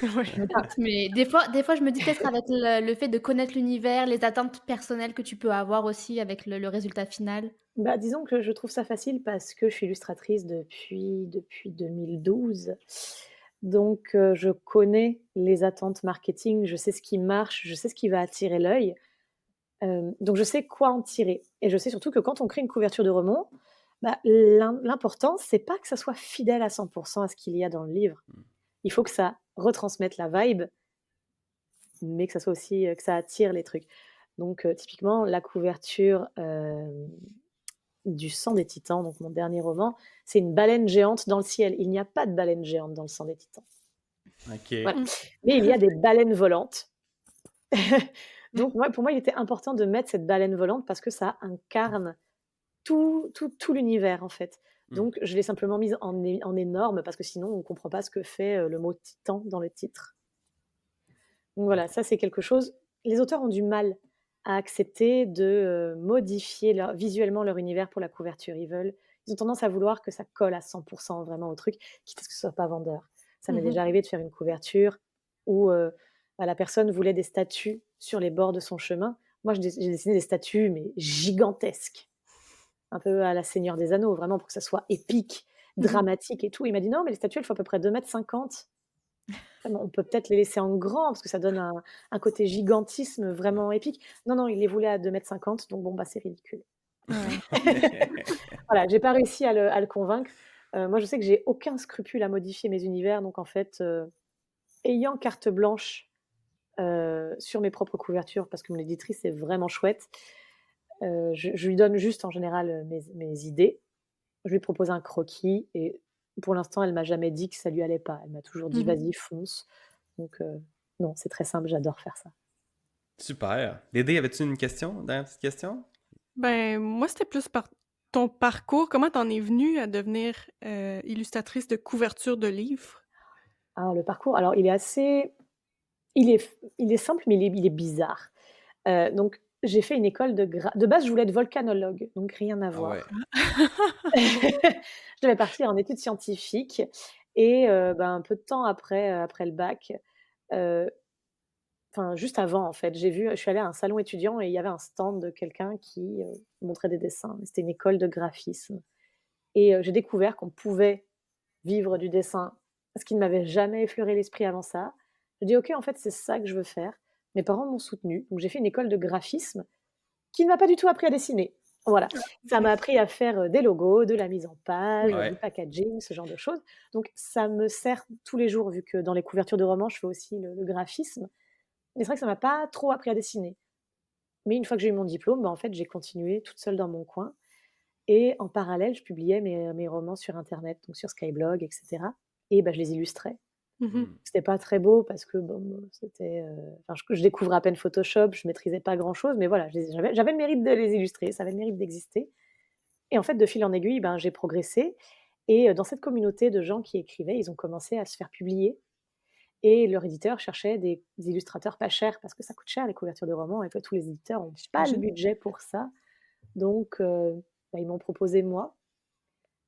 Ouais. Je veux pas Mais des fois, je me dis peut-être avec le fait de connaître l'univers, les attentes personnelles que tu peux avoir aussi avec le résultat final. bah, disons que je trouve ça facile parce que je suis illustratrice depuis 2012. Donc, je connais les attentes marketing, je sais ce qui marche, je sais ce qui va attirer l'œil. Donc je sais quoi en tirer et je sais surtout que quand on crée une couverture de roman, bah, l'important, c'est pas que ça soit fidèle à 100 à ce qu'il y a dans le livre. Il faut que ça retransmette la vibe, mais que ça soit aussi, que ça attire les trucs. Donc, typiquement la couverture, du Sang des Titans, donc mon dernier roman, c'est une baleine géante dans le ciel. Il n'y a pas de baleine géante dans le Sang des Titans. OK. Voilà. Mmh. Mais il y a des baleines volantes. Donc moi, pour moi, il était important de mettre cette baleine volante parce que ça incarne tout l'univers, en fait. Hmm. Donc je l'ai simplement mise en énorme parce que sinon on ne comprend pas ce que fait, le mot titan dans le titre. Donc voilà, ça c'est quelque chose les auteurs ont du mal à accepter de, modifier visuellement leur univers pour la couverture. Ils ont tendance à vouloir que ça colle à 100 vraiment au truc, quitte à ce que ce soit pas vendeur. Ça m'est Mmh. déjà arrivé de faire une couverture où, bah, la personne voulait des statues sur les bords de son chemin. Moi, j'ai dessiné des statues, mais gigantesques, un peu à la Seigneur des Anneaux, vraiment pour que ça soit épique, Mmh. dramatique et tout. Il m'a dit: «Non, mais les statues, elles font à peu près 2,50 m. On peut peut-être les laisser en grand parce que ça donne un côté gigantisme vraiment épique». Non, non, il les voulait à 2,50 m, donc bon, bah, c'est ridicule. Ouais. Voilà, j'ai pas réussi à le convaincre. Moi, je sais que j'ai aucun scrupule à modifier mes univers, donc en fait, ayant carte blanche, sur mes propres couvertures parce que mon éditrice est vraiment chouette, je lui donne juste en général, mes idées. Je lui propose un croquis et pour l'instant, elle m'a jamais dit que ça lui allait pas. Elle m'a toujours dit: Mmh. «Vas-y, fonce». Donc non, c'est très simple, j'adore faire ça. Super. Dédé, avais-tu une question? Dernière petite question? Ben, moi, c'était plus par ton parcours. Comment t'en es venue à devenir, illustratrice de couverture de livres? Ah, le parcours, alors il est simple, mais il est bizarre. Donc j'ai fait une école de base, je voulais être volcanologue, donc rien à Ah ouais. voir. Je devais partir en études scientifiques et ben, un peu de temps après le bac, heu, enfin, juste avant, en fait, je suis allée à un salon étudiant et il y avait un stand de quelqu'un qui, montrait des dessins. C'était une école de graphisme et j'ai découvert qu'on pouvait vivre du dessin, ce qui ne m'avait jamais effleuré l'esprit avant ça. J'ai dit: «OK, en fait, c'est ça que je veux faire». Mes parents m'ont soutenue, donc j'ai fait une école de graphisme qui ne m'a pas du tout appris à dessiner. Voilà, Ah, ça OK. m'a appris à faire, des logos, de la mise en page, Oui. du Ouais. packaging, ce genre de choses. Donc ça me sert tous les jours vu que dans les couvertures de romans, je fais aussi le graphisme. Mais c'est vrai que ça m'a pas trop appris à dessiner. Mais une fois que j'ai eu mon diplôme, bah, en fait, j'ai continué toute seule dans mon coin et en parallèle, je publiais mes romans sur internet, donc sur Skyblog et cetera et bah, je les illustrais. Mmh. Hmm. C'était pas très beau parce que bon, c'était, enfin, je découvrais à peine Photoshop, je maîtrisais pas grand chose, mais voilà, j'avais le mérite de les illustrer, ça avait le mérite d'exister et en fait, de fil en aiguille, ben, j'ai progressé et dans cette communauté de gens qui écrivaient, ils ont commencé à se faire publier et leur éditeur cherchait des illustrateurs pas chers parce que ça coûte cher les couvertures de romans et que tous les éditeurs ont pas le J'imagine. budget pour ça. Donc bah, ils m'ont proposé moi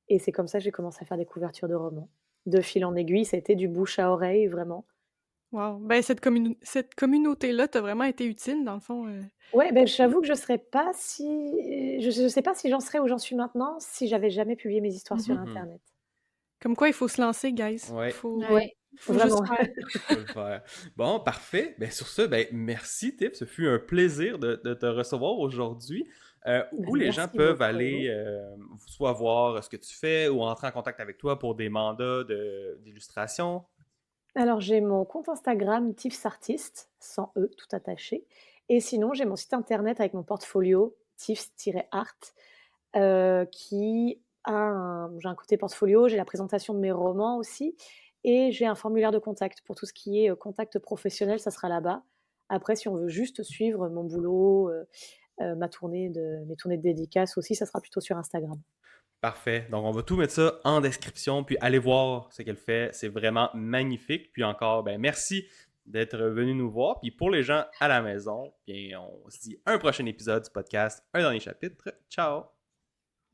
et c'est comme ça que j'ai commencé à faire des couvertures de romans. De fil en aiguille, ça a été du bouche à oreille vraiment. Wow! Ben, cette communauté-là t'a vraiment été utile dans le fond, Ouais, beh, j'avoue que je serais pas si je sais pas si j'en serais où j'en suis maintenant si j'avais jamais publié mes histoires sur mmh Mhm. internet. Comme quoi il faut se lancer guys. Ouais, Ouais, Ouais. Faut juste vraiment. faire. faut le faire. Bon, parfait. Ben, sur ce, ben, merci, Tiff. Ce fut un plaisir de te recevoir aujourd'hui. Bah, Où les gens merci peuvent beaucoup. aller soit voir ce que tu fais ou entrer en contact avec toi pour des mandats d'illustration. Alors j'ai mon compte Instagram Tiffsartist, sans E, tout attaché et sinon j'ai mon site internet avec mon portfolio tiffs-art, qui a j'ai un côté portfolio, j'ai la présentation de mes romans aussi et j'ai un formulaire de contact pour tout ce qui est, contact professionnel, ça sera là-bas. Après si on veut juste suivre mon boulot, mes tournées de dédicaces aussi, ça sera plutôt sur Instagram. Parfait. Donc, on va tout mettre ça en description, puis allez voir ce qu'elle fait. C'est vraiment magnifique. Puis encore, ben, merci d'être venu nous voir. Puis pour les gens à la maison, bien, on se dit un prochain épisode du podcast, un dernier chapitre. Ciao!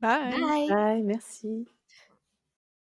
Bye! Bye! Bye, merci.